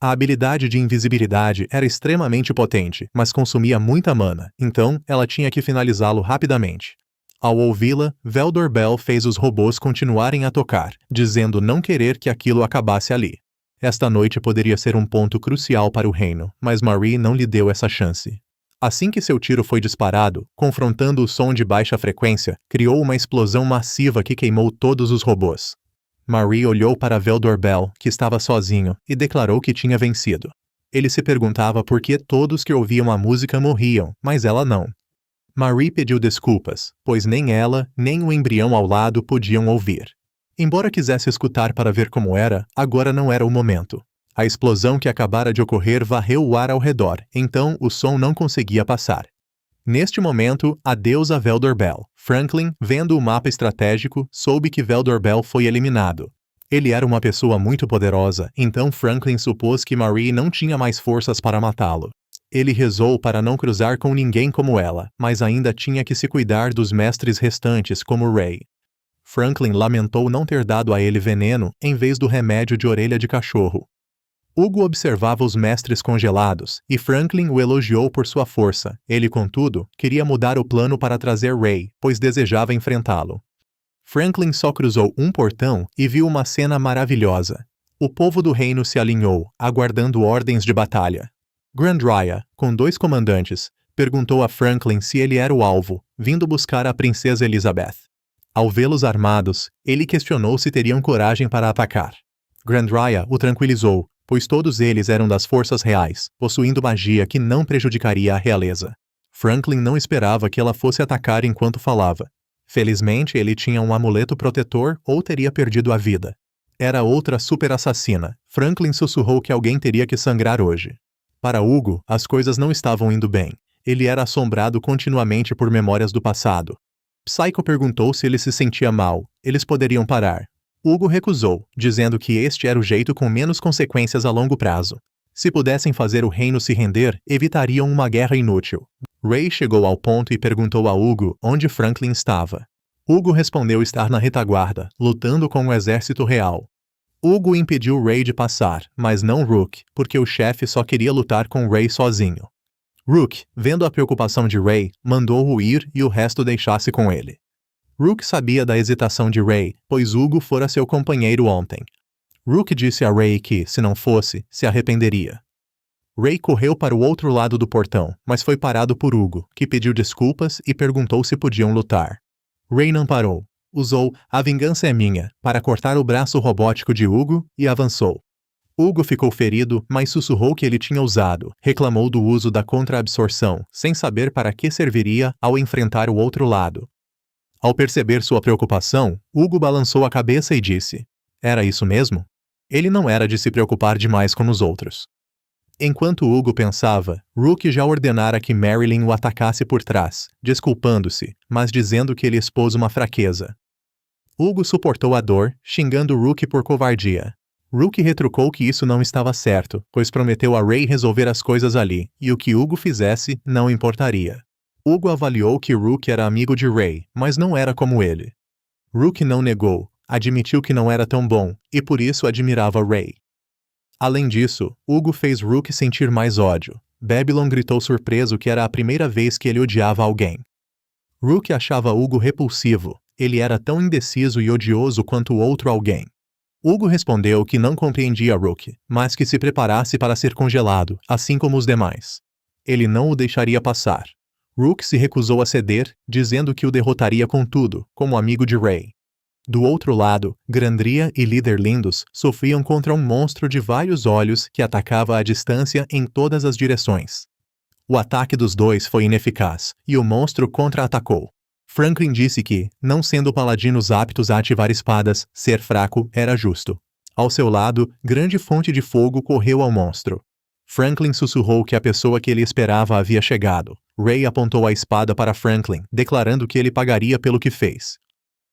A habilidade de invisibilidade era extremamente potente, mas consumia muita mana, então ela tinha que finalizá-lo rapidamente. Ao ouvi-la, Veldor Bell fez os robôs continuarem a tocar, dizendo não querer que aquilo acabasse ali. Esta noite poderia ser um ponto crucial para o reino, mas Marie não lhe deu essa chance. Assim que seu tiro foi disparado, confrontando o som de baixa frequência, criou uma explosão massiva que queimou todos os robôs. Marie olhou para Veldor Bell, que estava sozinho, e declarou que tinha vencido. Ele se perguntava por que todos que ouviam a música morriam, mas ela não. Marie pediu desculpas, pois nem ela, nem o embrião ao lado podiam ouvir. Embora quisesse escutar para ver como era, agora não era o momento. A explosão que acabara de ocorrer varreu o ar ao redor, então o som não conseguia passar. Neste momento, a deusa Veldor Bell, Franklin, vendo o mapa estratégico, soube que Veldor Bell foi eliminado. Ele era uma pessoa muito poderosa, então Franklin supôs que Marie não tinha mais forças para matá-lo. Ele rezou para não cruzar com ninguém como ela, mas ainda tinha que se cuidar dos mestres restantes como Ray. Franklin lamentou não ter dado a ele veneno em vez do remédio de orelha de cachorro. Hugo observava os mestres congelados, e Franklin o elogiou por sua força. Ele, contudo, queria mudar o plano para trazer Ray, pois desejava enfrentá-lo. Franklin só cruzou um portão e viu uma cena maravilhosa. O povo do reino se alinhou, aguardando ordens de batalha. Grandrya, com 2 comandantes, perguntou a Franklin se ele era o alvo, vindo buscar a princesa Elizabeth. Ao vê-los armados, ele questionou se teriam coragem para atacar. Grandrya o tranquilizou, pois todos eles eram das forças reais, possuindo magia que não prejudicaria a realeza. Franklin não esperava que ela fosse atacar enquanto falava. Felizmente, ele tinha um amuleto protetor ou teria perdido a vida. Era outra super assassina. Franklin sussurrou que alguém teria que sangrar hoje. Para Hugo, as coisas não estavam indo bem. Ele era assombrado continuamente por memórias do passado. Psycho perguntou se ele se sentia mal. Eles poderiam parar. Hugo recusou, dizendo que este era o jeito com menos consequências a longo prazo. Se pudessem fazer o reino se render, evitariam uma guerra inútil. Ray chegou ao ponto e perguntou a Hugo onde Franklin estava. Hugo respondeu estar na retaguarda, lutando com o exército real. Hugo impediu Ray de passar, mas não Rook, porque o chefe só queria lutar com Ray sozinho. Rook, vendo a preocupação de Ray, mandou-o ir e o resto deixasse com ele. Rook sabia da hesitação de Ray, pois Hugo fora seu companheiro ontem. Rook disse a Ray que, se não fosse, se arrependeria. Ray correu para o outro lado do portão, mas foi parado por Hugo, que pediu desculpas e perguntou se podiam lutar. Ray não parou. Usou "A vingança é minha" para cortar o braço robótico de Hugo e avançou. Hugo ficou ferido, mas sussurrou que ele tinha usado, reclamou do uso da contra-absorção, sem saber para que serviria ao enfrentar o outro lado. Ao perceber sua preocupação, Hugo balançou a cabeça e disse: "Era isso mesmo?" Ele não era de se preocupar demais com os outros. Enquanto Hugo pensava, Rook já ordenara que Marilyn o atacasse por trás, desculpando-se, mas dizendo que ele expôs uma fraqueza. Hugo suportou a dor, xingando Rook por covardia. Rook retrucou que isso não estava certo, pois prometeu a Ray resolver as coisas ali, e o que Hugo fizesse não importaria. Hugo avaliou que Rook era amigo de Ray, mas não era como ele. Rook não negou, admitiu que não era tão bom, e por isso admirava Ray. Além disso, Hugo fez Rook sentir mais ódio. Babylon gritou surpreso que era a primeira vez que ele odiava alguém. Rook achava Hugo repulsivo, ele era tão indeciso e odioso quanto o outro alguém. Hugo respondeu que não compreendia Rook, mas que se preparasse para ser congelado, assim como os demais. Ele não o deixaria passar. Rook se recusou a ceder, dizendo que o derrotaria com tudo, como amigo de Ray. Do outro lado, Grandria e Líder Lindos sofriam contra um monstro de vários olhos que atacava à distância em todas as direções. O ataque dos dois foi ineficaz, e o monstro contra-atacou. Franklin disse que, não sendo paladinos aptos a ativar espadas, ser fraco era justo. Ao seu lado, grande fonte de fogo correu ao monstro. Franklin sussurrou que a pessoa que ele esperava havia chegado. Ray apontou a espada para Franklin, declarando que ele pagaria pelo que fez.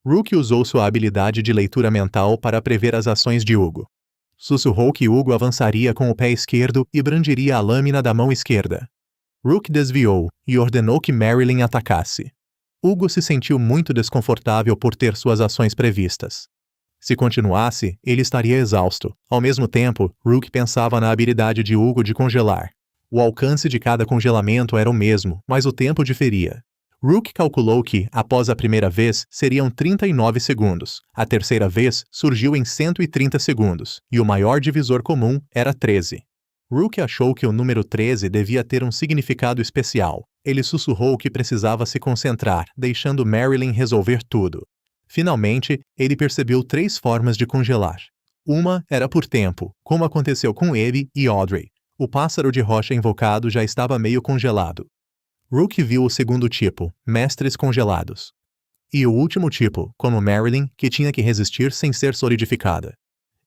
Rook usou sua habilidade de leitura mental para prever as ações de Hugo. Sussurrou que Hugo avançaria com o pé esquerdo e brandiria a lâmina da mão esquerda. Rook desviou e ordenou que Marilyn atacasse. Hugo se sentiu muito desconfortável por ter suas ações previstas. Se continuasse, ele estaria exausto. Ao mesmo tempo, Rook pensava na habilidade de Hugo de congelar. O alcance de cada congelamento era o mesmo, mas o tempo diferia. Rook calculou que, após a primeira vez, seriam 39 segundos, a terceira vez surgiu em 130 segundos, e o maior divisor comum era 13. Rook achou que o número 13 devia ter um significado especial. Ele sussurrou que precisava se concentrar, deixando Marilyn resolver tudo. Finalmente, ele percebeu 3 formas de congelar. Uma era por tempo, como aconteceu com ele e Audrey. O pássaro de rocha invocado já estava meio congelado. Rook viu o segundo tipo, mestres congelados. E o último tipo, como Marilyn, que tinha que resistir sem ser solidificada.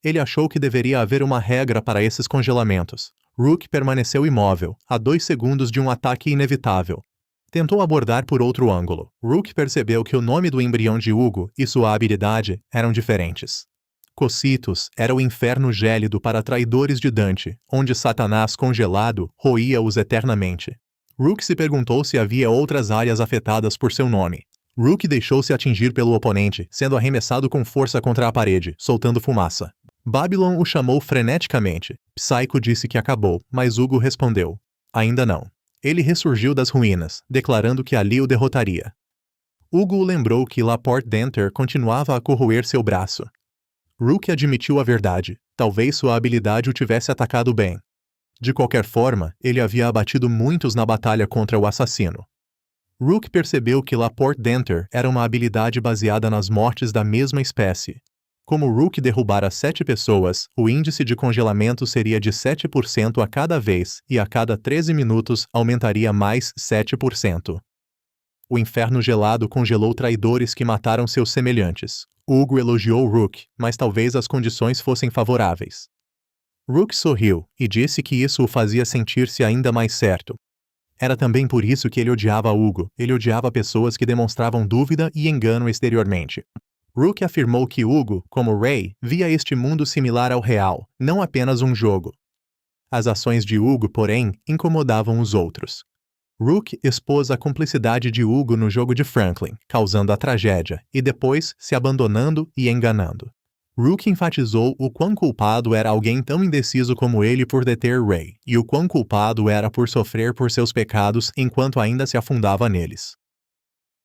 Ele achou que deveria haver uma regra para esses congelamentos. Rook permaneceu imóvel, a 2 segundos de um ataque inevitável. Tentou abordar por outro ângulo. Rook percebeu que o nome do embrião de Hugo e sua habilidade eram diferentes. Cocytus era o inferno gélido para traidores de Dante, onde Satanás congelado roía-os eternamente. Rook se perguntou se havia outras áreas afetadas por seu nome. Rook deixou-se atingir pelo oponente, sendo arremessado com força contra a parede, soltando fumaça. Babylon o chamou freneticamente. Psycho disse que acabou, mas Hugo respondeu: ainda não. Ele ressurgiu das ruínas, declarando que ali o derrotaria. Hugo lembrou que Laporte Denter continuava a corroer seu braço. Rook admitiu a verdade. Talvez sua habilidade o tivesse atacado bem. De qualquer forma, ele havia abatido muitos na batalha contra o assassino. Rook percebeu que Laporte Denter era uma habilidade baseada nas mortes da mesma espécie. Como Rook derrubara 7 pessoas, o índice de congelamento seria de 7% a cada vez, e a cada 13 minutos aumentaria mais 7%. O inferno gelado congelou traidores que mataram seus semelhantes. Hugo elogiou Rook, mas talvez as condições fossem favoráveis. Rook sorriu, e disse que isso o fazia sentir-se ainda mais certo. Era também por isso que ele odiava Hugo, ele odiava pessoas que demonstravam dúvida e engano exteriormente. Rook afirmou que Hugo, como Ray, via este mundo similar ao real, não apenas um jogo. As ações de Hugo, porém, incomodavam os outros. Rook expôs a cumplicidade de Hugo no jogo de Franklin, causando a tragédia, e depois se abandonando e enganando. Rook enfatizou o quão culpado era alguém tão indeciso como ele por deter Ray, e o quão culpado era por sofrer por seus pecados enquanto ainda se afundava neles.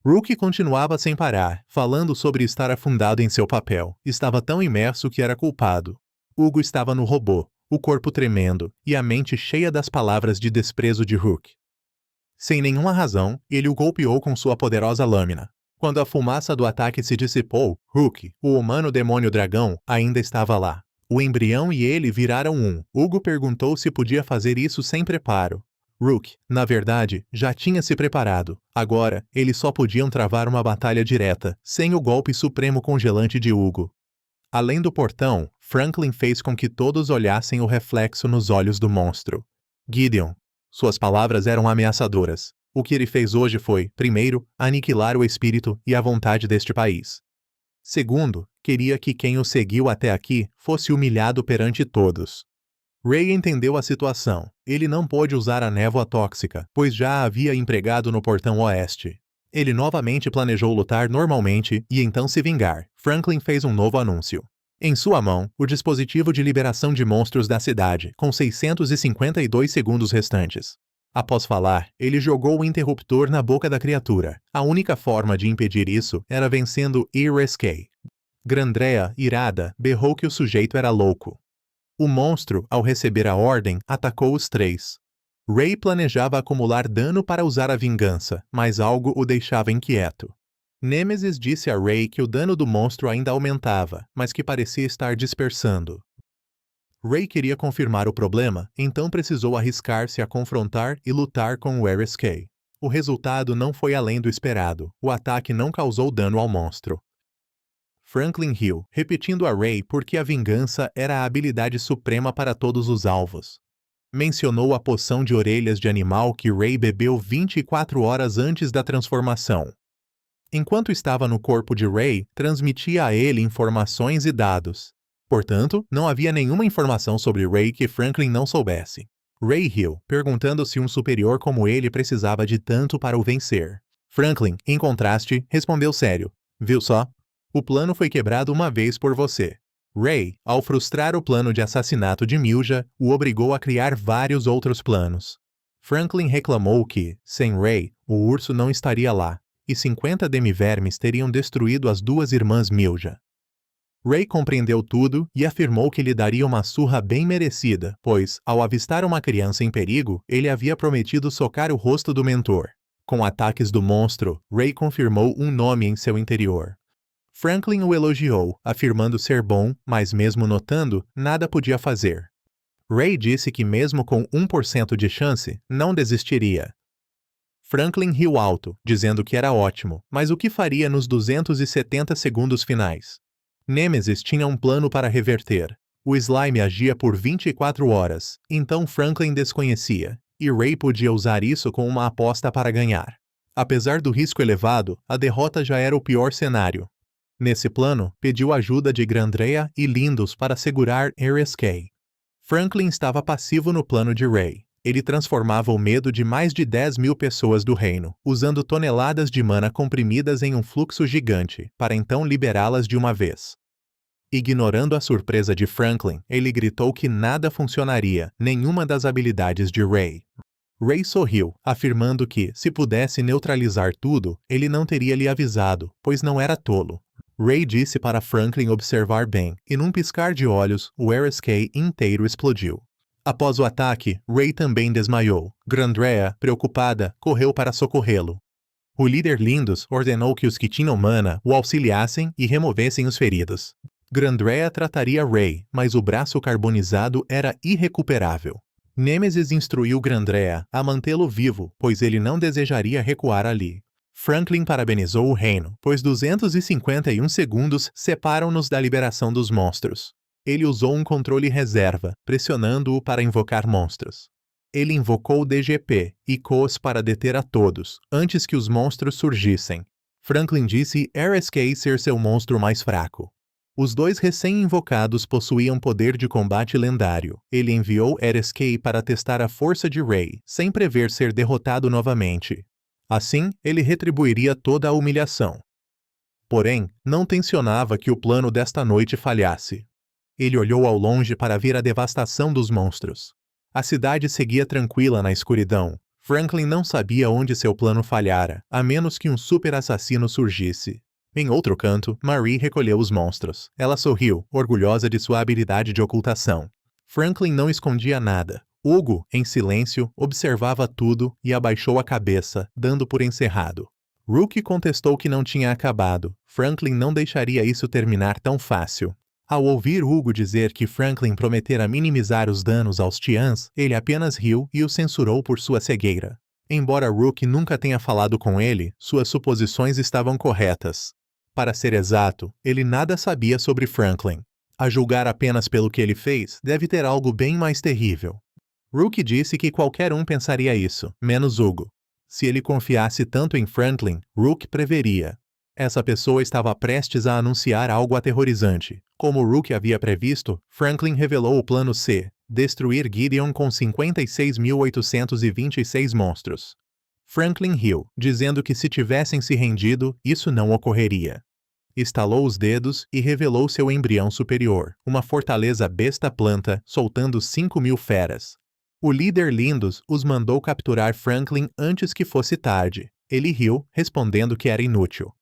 Rook continuava sem parar, falando sobre estar afundado em seu papel. Estava tão imerso que era culpado. Hugo estava no robô, o corpo tremendo, e a mente cheia das palavras de desprezo de Rook. Sem nenhuma razão, ele o golpeou com sua poderosa lâmina. Quando a fumaça do ataque se dissipou, Rook, o humano demônio dragão, ainda estava lá. O embrião e ele viraram um. Hugo perguntou se podia fazer isso sem preparo. Rook, na verdade, já tinha se preparado. Agora, eles só podiam travar uma batalha direta, sem o golpe supremo congelante de Hugo. Além do portão, Franklin fez com que todos olhassem o reflexo nos olhos do monstro. Gideon. Suas palavras eram ameaçadoras. O que ele fez hoje foi, primeiro, aniquilar o espírito e a vontade deste país. Segundo, queria que quem o seguiu até aqui fosse humilhado perante todos. Ray entendeu a situação. Ele não pôde usar a névoa tóxica, pois já a havia empregado no portão oeste. Ele novamente planejou lutar normalmente e então se vingar. Franklin fez um novo anúncio. Em sua mão, o dispositivo de liberação de monstros da cidade, com 652 segundos restantes. Após falar, ele jogou o interruptor na boca da criatura. A única forma de impedir isso era vencendo Irescay. Grandrea, irada, berrou que o sujeito era louco. O monstro, ao receber a ordem, atacou os três. Ray planejava acumular dano para usar a vingança, mas algo o deixava inquieto. Nemesis disse a Ray que o dano do monstro ainda aumentava, mas que parecia estar dispersando. Ray queria confirmar o problema, então precisou arriscar-se a confrontar e lutar com o Irescay. O resultado não foi além do esperado. O ataque não causou dano ao monstro. Franklin riu, repetindo a Ray porque a vingança era a habilidade suprema para todos os alvos. Mencionou a poção de orelhas de animal que Ray bebeu 24 horas antes da transformação. Enquanto estava no corpo de Ray, transmitia a ele informações e dados. Portanto, não havia nenhuma informação sobre Ray que Franklin não soubesse. Ray riu, perguntando se um superior como ele precisava de tanto para o vencer. Franklin, em contraste, respondeu sério. Viu só? O plano foi quebrado uma vez por você. Ray, ao frustrar o plano de assassinato de Milja, o obrigou a criar vários outros planos. Franklin reclamou que, sem Ray, o urso não estaria lá, e 50 demivermes teriam destruído as duas irmãs Milja. Ray compreendeu tudo e afirmou que lhe daria uma surra bem merecida, pois, ao avistar uma criança em perigo, ele havia prometido socar o rosto do mentor. Com ataques do monstro, Ray confirmou um nome em seu interior. Franklin o elogiou, afirmando ser bom, mas mesmo notando, nada podia fazer. Ray disse que mesmo com 1% de chance, não desistiria. Franklin riu alto, dizendo que era ótimo, mas o que faria nos 270 segundos finais? Nemesis tinha um plano para reverter. O slime agia por 24 horas, então Franklin desconhecia, e Ray podia usar isso como uma aposta para ganhar. Apesar do risco elevado, a derrota já era o pior cenário. Nesse plano, pediu ajuda de Grandrea e Lindus para segurar Irescay. Franklin estava passivo no plano de Ray. Ele transformava o medo de mais de 10.000 pessoas do reino, usando toneladas de mana comprimidas em um fluxo gigante, para então liberá-las de uma vez. Ignorando a surpresa de Franklin, ele gritou que nada funcionaria, nenhuma das habilidades de Ray. Ray sorriu, afirmando que, se pudesse neutralizar tudo, ele não teria lhe avisado, pois não era tolo. Ray disse para Franklin observar bem, e num piscar de olhos, o Irescay inteiro explodiu. Após o ataque, Ray também desmaiou. Grandrea, preocupada, correu para socorrê-lo. O líder Lindus ordenou que os que tinham mana o auxiliassem e removessem os feridos. Grandrea trataria Ray, mas o braço carbonizado era irrecuperável. Nemesis instruiu Grandrea a mantê-lo vivo, pois ele não desejaria recuar ali. Franklin parabenizou o reino, pois 251 segundos separam-nos da liberação dos monstros. Ele usou um controle reserva, pressionando-o para invocar monstros. Ele invocou o DGP e COS para deter a todos, antes que os monstros surgissem. Franklin disse Irescay ser seu monstro mais fraco. Os dois recém-invocados possuíam poder de combate lendário. Ele enviou Irescay para testar a força de Ray, sem prever ser derrotado novamente. Assim, ele retribuiria toda a humilhação. Porém, não tensionava que o plano desta noite falhasse. Ele olhou ao longe para ver a devastação dos monstros. A cidade seguia tranquila na escuridão. Franklin não sabia onde seu plano falhara, a menos que um super assassino surgisse. Em outro canto, Marie recolheu os monstros. Ela sorriu, orgulhosa de sua habilidade de ocultação. Franklin não escondia nada. Hugo, em silêncio, observava tudo e abaixou a cabeça, dando por encerrado. Rook contestou que não tinha acabado. Franklin não deixaria isso terminar tão fácil. Ao ouvir Hugo dizer que Franklin prometera minimizar os danos aos Tians, ele apenas riu e o censurou por sua cegueira. Embora Rook nunca tenha falado com ele, suas suposições estavam corretas. Para ser exato, ele nada sabia sobre Franklin. A julgar apenas pelo que ele fez, deve ter algo bem mais terrível. Rook disse que qualquer um pensaria isso, menos Hugo. Se ele confiasse tanto em Franklin, Rook preveria. Essa pessoa estava prestes a anunciar algo aterrorizante. Como Rook havia previsto, Franklin revelou o plano C, destruir Gideon com 56.826 monstros. Franklin riu, dizendo que se tivessem se rendido, isso não ocorreria. Estalou os dedos e revelou seu embrião superior, uma fortaleza besta-planta, soltando 5.000 feras. O líder Lindus os mandou capturar Franklin antes que fosse tarde. Ele riu, respondendo que era inútil.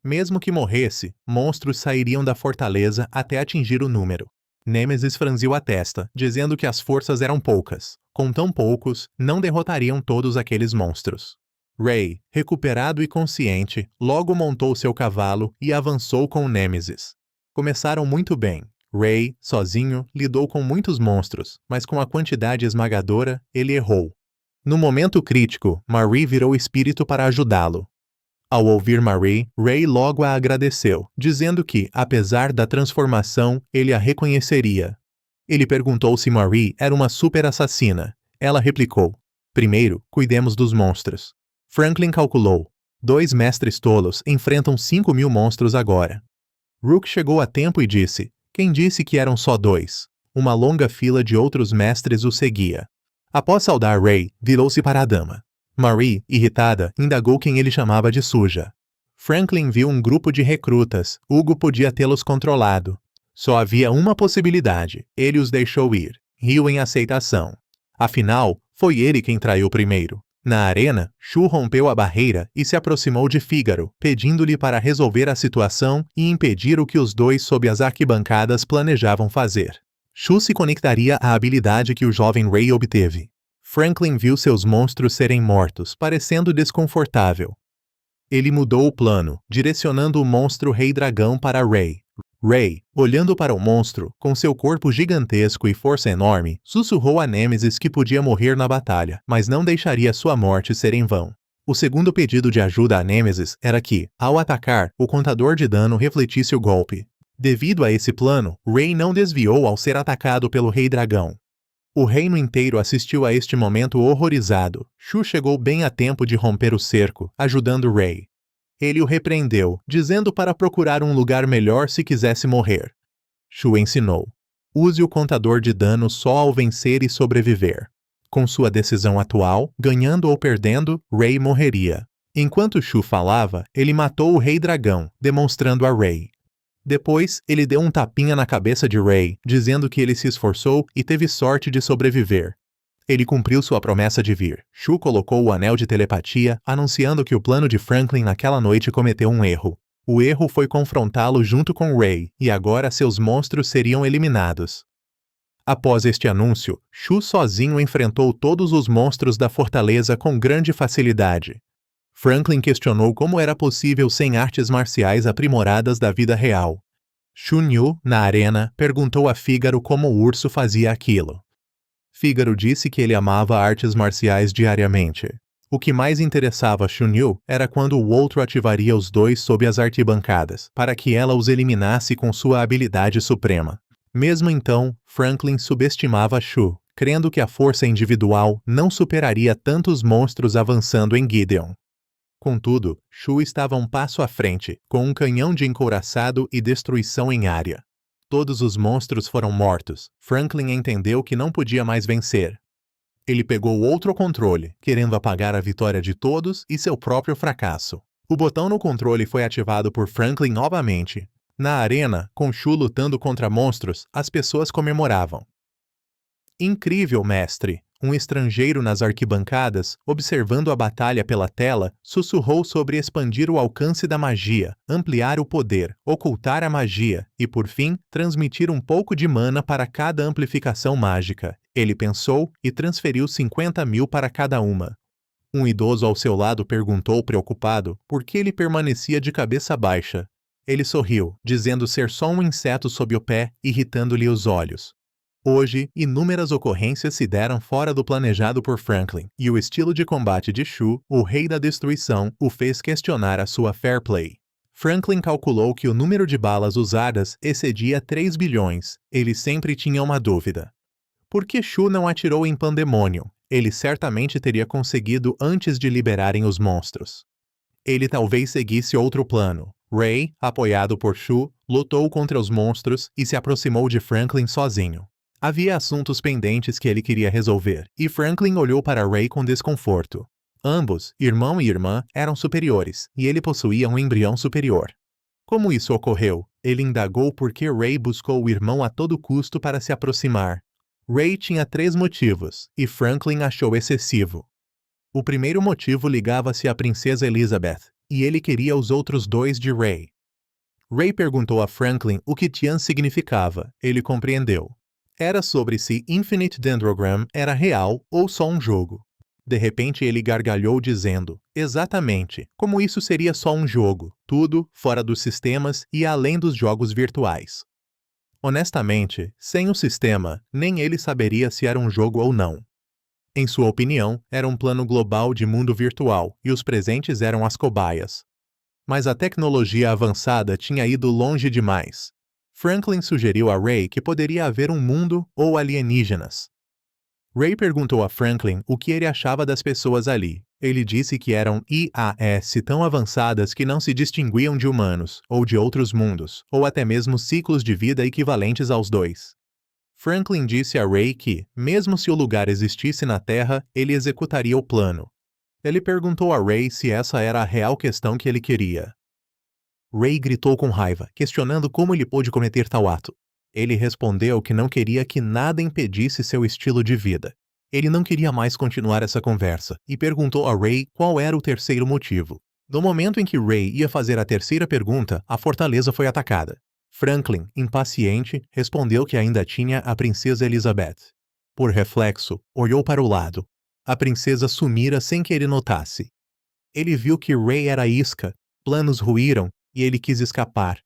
Mesmo que morresse, monstros sairiam da fortaleza até atingir o número. Nêmesis franziu a testa, dizendo que as forças eram poucas. Com tão poucos, não derrotariam todos aqueles monstros. Ray, recuperado e consciente, logo montou seu cavalo e avançou com Nêmesis. Começaram muito bem. Ray, sozinho, lidou com muitos monstros, mas com a quantidade esmagadora, ele errou. No momento crítico, Marie virou espírito para ajudá-lo. Ao ouvir Marie, Ray logo a agradeceu, dizendo que, apesar da transformação, ele a reconheceria. Ele perguntou se Marie era uma super assassina. Ela replicou: primeiro, cuidemos dos monstros. Franklin calculou: 2 mestres tolos enfrentam 5.000 monstros agora. Rook chegou a tempo e disse: quem disse que eram só 2? Uma longa fila de outros mestres o seguia. Após saudar Ray, virou-se para a dama. Marie, irritada, indagou quem ele chamava de suja. Franklin viu um grupo de recrutas. Hugo podia tê-los controlado. Só havia uma possibilidade. Ele os deixou ir. Riu em aceitação. Afinal, foi ele quem traiu primeiro. Na arena, Shu rompeu a barreira e se aproximou de Fígaro, pedindo-lhe para resolver a situação e impedir o que os dois sob as arquibancadas planejavam fazer. Shu se conectaria à habilidade que o jovem Ray obteve. Franklin viu seus monstros serem mortos, parecendo desconfortável. Ele mudou o plano, direcionando o monstro Rei Dragão para Ray. Ray, olhando para o monstro, com seu corpo gigantesco e força enorme, sussurrou a Nêmesis que podia morrer na batalha, mas não deixaria sua morte ser em vão. O segundo pedido de ajuda a Nêmesis era que, ao atacar, o contador de dano refletisse o golpe. Devido a esse plano, Ray não desviou ao ser atacado pelo Rei Dragão. O reino inteiro assistiu a este momento horrorizado. Shu chegou bem a tempo de romper o cerco, ajudando Ray. Ele o repreendeu, dizendo para procurar um lugar melhor se quisesse morrer. Shu ensinou: use o contador de dano só ao vencer e sobreviver. Com sua decisão atual, ganhando ou perdendo, Ray morreria. Enquanto Shu falava, ele matou o Rei Dragão, demonstrando a Ray. Depois, ele deu um tapinha na cabeça de Ray, dizendo que ele se esforçou e teve sorte de sobreviver. Ele cumpriu sua promessa de vir. Shu colocou o anel de telepatia, anunciando que o plano de Franklin naquela noite cometeu um erro. O erro foi confrontá-lo junto com Ray, e agora seus monstros seriam eliminados. Após este anúncio, Shu sozinho enfrentou todos os monstros da fortaleza com grande facilidade. Franklin questionou como era possível sem artes marciais aprimoradas da vida real. Shun Yu, na arena, perguntou a Fígaro como o urso fazia aquilo. Fígaro disse que ele amava artes marciais diariamente. O que mais interessava Shun Yu era quando o outro ativaria os dois sob as arquibancadas, para que ela os eliminasse com sua habilidade suprema. Mesmo então, Franklin subestimava Shu, crendo que a força individual não superaria tantos monstros avançando em Gideon. Contudo, Shu estava um passo à frente, com um canhão de encouraçado e destruição em área. Todos os monstros foram mortos. Franklin entendeu que não podia mais vencer. Ele pegou outro controle, querendo apagar a vitória de todos e seu próprio fracasso. O botão no controle foi ativado por Franklin novamente. Na arena, com Shu lutando contra monstros, as pessoas comemoravam. Incrível, mestre! Um estrangeiro nas arquibancadas, observando a batalha pela tela, sussurrou sobre expandir o alcance da magia, ampliar o poder, ocultar a magia e, por fim, transmitir um pouco de mana para cada amplificação mágica. Ele pensou e transferiu 50.000 para cada uma. Um idoso ao seu lado perguntou preocupado por que ele permanecia de cabeça baixa. Ele sorriu, dizendo ser só um inseto sob o pé, irritando-lhe os olhos. Hoje, inúmeras ocorrências se deram fora do planejado por Franklin, e o estilo de combate de Shu, o Rei da Destruição, o fez questionar a sua fair play. Franklin calculou que o número de balas usadas excedia 3 bilhões. Ele sempre tinha uma dúvida. Por que Shu não atirou em Pandemonium? Ele certamente teria conseguido antes de liberarem os monstros. Ele talvez seguisse outro plano. Ray, apoiado por Shu, lutou contra os monstros e se aproximou de Franklin sozinho. Havia assuntos pendentes que ele queria resolver, e Franklin olhou para Ray com desconforto. Ambos, irmão e irmã, eram superiores, e ele possuía um embrião superior. Como isso ocorreu? Ele indagou por que Ray buscou o irmão a todo custo para se aproximar. Ray tinha 3 motivos, e Franklin achou excessivo. O primeiro motivo ligava-se à princesa Elizabeth, e ele queria os outros 2 de Ray. Ray perguntou a Franklin o que Tian significava. Ele compreendeu. Era sobre se Infinite Dendrogram era real ou só um jogo. De repente ele gargalhou dizendo, exatamente, como isso seria só um jogo, tudo fora dos sistemas e além dos jogos virtuais. Honestamente, sem o sistema, nem ele saberia se era um jogo ou não. Em sua opinião, era um plano global de mundo virtual e os presentes eram as cobaias. Mas a tecnologia avançada tinha ido longe demais. Franklin sugeriu a Ray que poderia haver um mundo ou alienígenas. Ray perguntou a Franklin o que ele achava das pessoas ali. Ele disse que eram IAS tão avançadas que não se distinguiam de humanos, ou de outros mundos, ou até mesmo ciclos de vida equivalentes aos 2. Franklin disse a Ray que, mesmo se o lugar existisse na Terra, ele executaria o plano. Ele perguntou a Ray se essa era a real questão que ele queria. Ray gritou com raiva, questionando como ele pôde cometer tal ato. Ele respondeu que não queria que nada impedisse seu estilo de vida. Ele não queria mais continuar essa conversa e perguntou a Ray qual era o terceiro motivo. No momento em que Ray ia fazer a terceira pergunta, a fortaleza foi atacada. Franklin, impaciente, respondeu que ainda tinha a princesa Elizabeth. Por reflexo, olhou para o lado. A princesa sumira sem que ele notasse. Ele viu que Ray era isca, planos ruíram e ele quis escapar.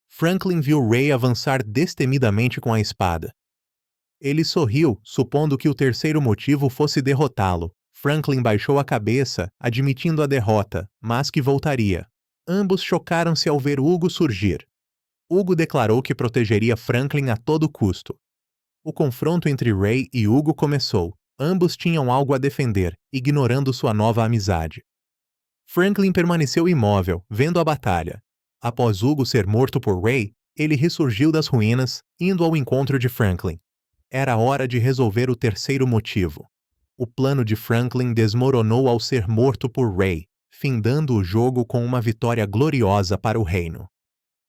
Franklin viu Ray avançar destemidamente com a espada. Ele sorriu, supondo que o terceiro motivo fosse derrotá-lo. Franklin baixou a cabeça, admitindo a derrota, mas que voltaria. Ambos chocaram-se ao ver Hugo surgir. Hugo declarou que protegeria Franklin a todo custo. O confronto entre Ray e Hugo começou. Ambos tinham algo a defender, ignorando sua nova amizade. Franklin permaneceu imóvel, vendo a batalha. Após Hugo ser morto por Ray, ele ressurgiu das ruínas, indo ao encontro de Franklin. Era hora de resolver o terceiro motivo. O plano de Franklin desmoronou ao ser morto por Ray, findando o jogo com uma vitória gloriosa para o reino.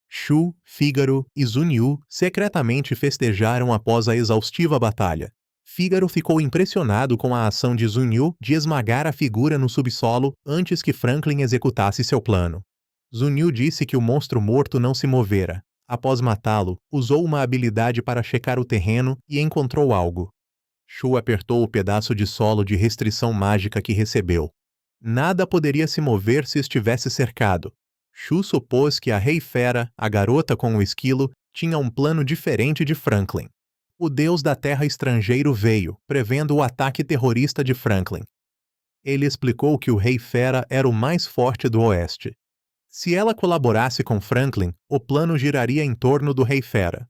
Shu, Fígaro e Zunyu secretamente festejaram após a exaustiva batalha. Fígaro ficou impressionado com a ação de Zunyu de esmagar a figura no subsolo antes que Franklin executasse seu plano. Zunyu disse que o monstro morto não se movera. Após matá-lo, usou uma habilidade para checar o terreno e encontrou algo. Shu apertou o pedaço de solo de restrição mágica que recebeu. Nada poderia se mover se estivesse cercado. Shu supôs que a Rei Fera, a garota com o esquilo, tinha um plano diferente de Franklin. O deus da terra estrangeiro veio, prevendo o ataque terrorista de Franklin. Ele explicou que o Rei Fera era o mais forte do Oeste. Se ela colaborasse com Franklin, o plano giraria em torno do Rei Fera.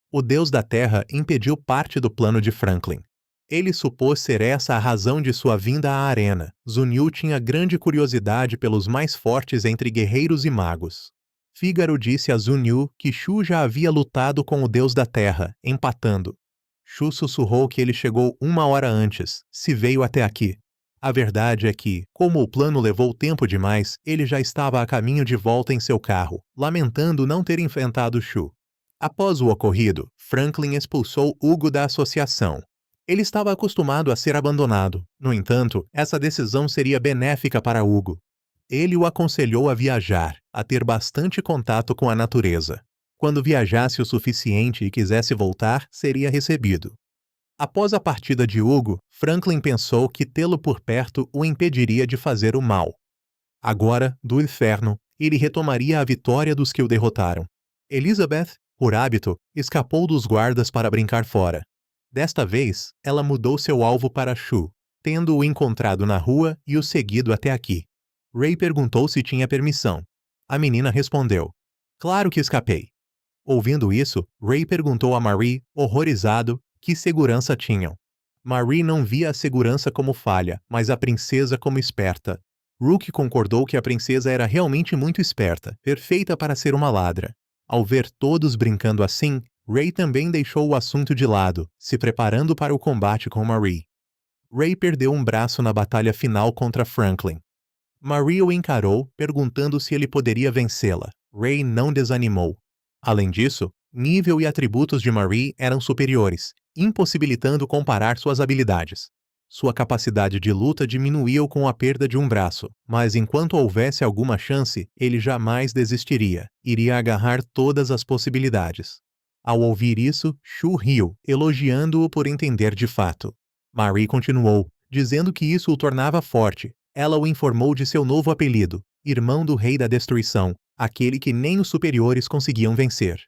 O deus da terra impediu parte do plano de Franklin. Ele supôs ser essa a razão de sua vinda à arena. Zunyu tinha grande curiosidade pelos mais fortes entre guerreiros e magos. Fígaro disse a Zunyu que Shu já havia lutado com o deus da terra, empatando. Shu sussurrou que ele chegou 1 hora antes, se veio até aqui. A verdade é que, como o plano levou tempo demais, ele já estava a caminho de volta em seu carro, lamentando não ter enfrentado Shu. Após o ocorrido, Franklin expulsou Hugo da associação. Ele estava acostumado a ser abandonado. No entanto, essa decisão seria benéfica para Hugo. Ele o aconselhou a viajar, a ter bastante contato com a natureza. Quando viajasse o suficiente e quisesse voltar, seria recebido. Após a partida de Hugo, Franklin pensou que tê-lo por perto o impediria de fazer o mal. Agora, do inferno, ele retomaria a vitória dos que o derrotaram. Elizabeth, por hábito, escapou dos guardas para brincar fora. Desta vez, ela mudou seu alvo para Shu, tendo-o encontrado na rua e o seguido até aqui. Ray perguntou se tinha permissão. A menina respondeu: "Claro que escapei." Ouvindo isso, Ray perguntou a Marie, horrorizado, Que segurança tinham? Marie não via a segurança como falha, mas a princesa como esperta. Rook concordou que a princesa era realmente muito esperta, perfeita para ser uma ladra. Ao ver todos brincando assim, Ray também deixou o assunto de lado, se preparando para o combate com Marie. Ray perdeu um braço na batalha final contra Franklin. Marie o encarou, perguntando se ele poderia vencê-la. Ray não desanimou. Além disso, nível e atributos de Marie eram superiores, impossibilitando comparar suas habilidades. Sua capacidade de luta diminuiu com a perda de um braço, mas enquanto houvesse alguma chance, ele jamais desistiria, iria agarrar todas as possibilidades. Ao ouvir isso, Shu riu, elogiando-o por entender de fato. Marie continuou, dizendo que isso o tornava forte. Ela o informou de seu novo apelido, Irmão do Rei da Destruição, aquele que nem os superiores conseguiam vencer.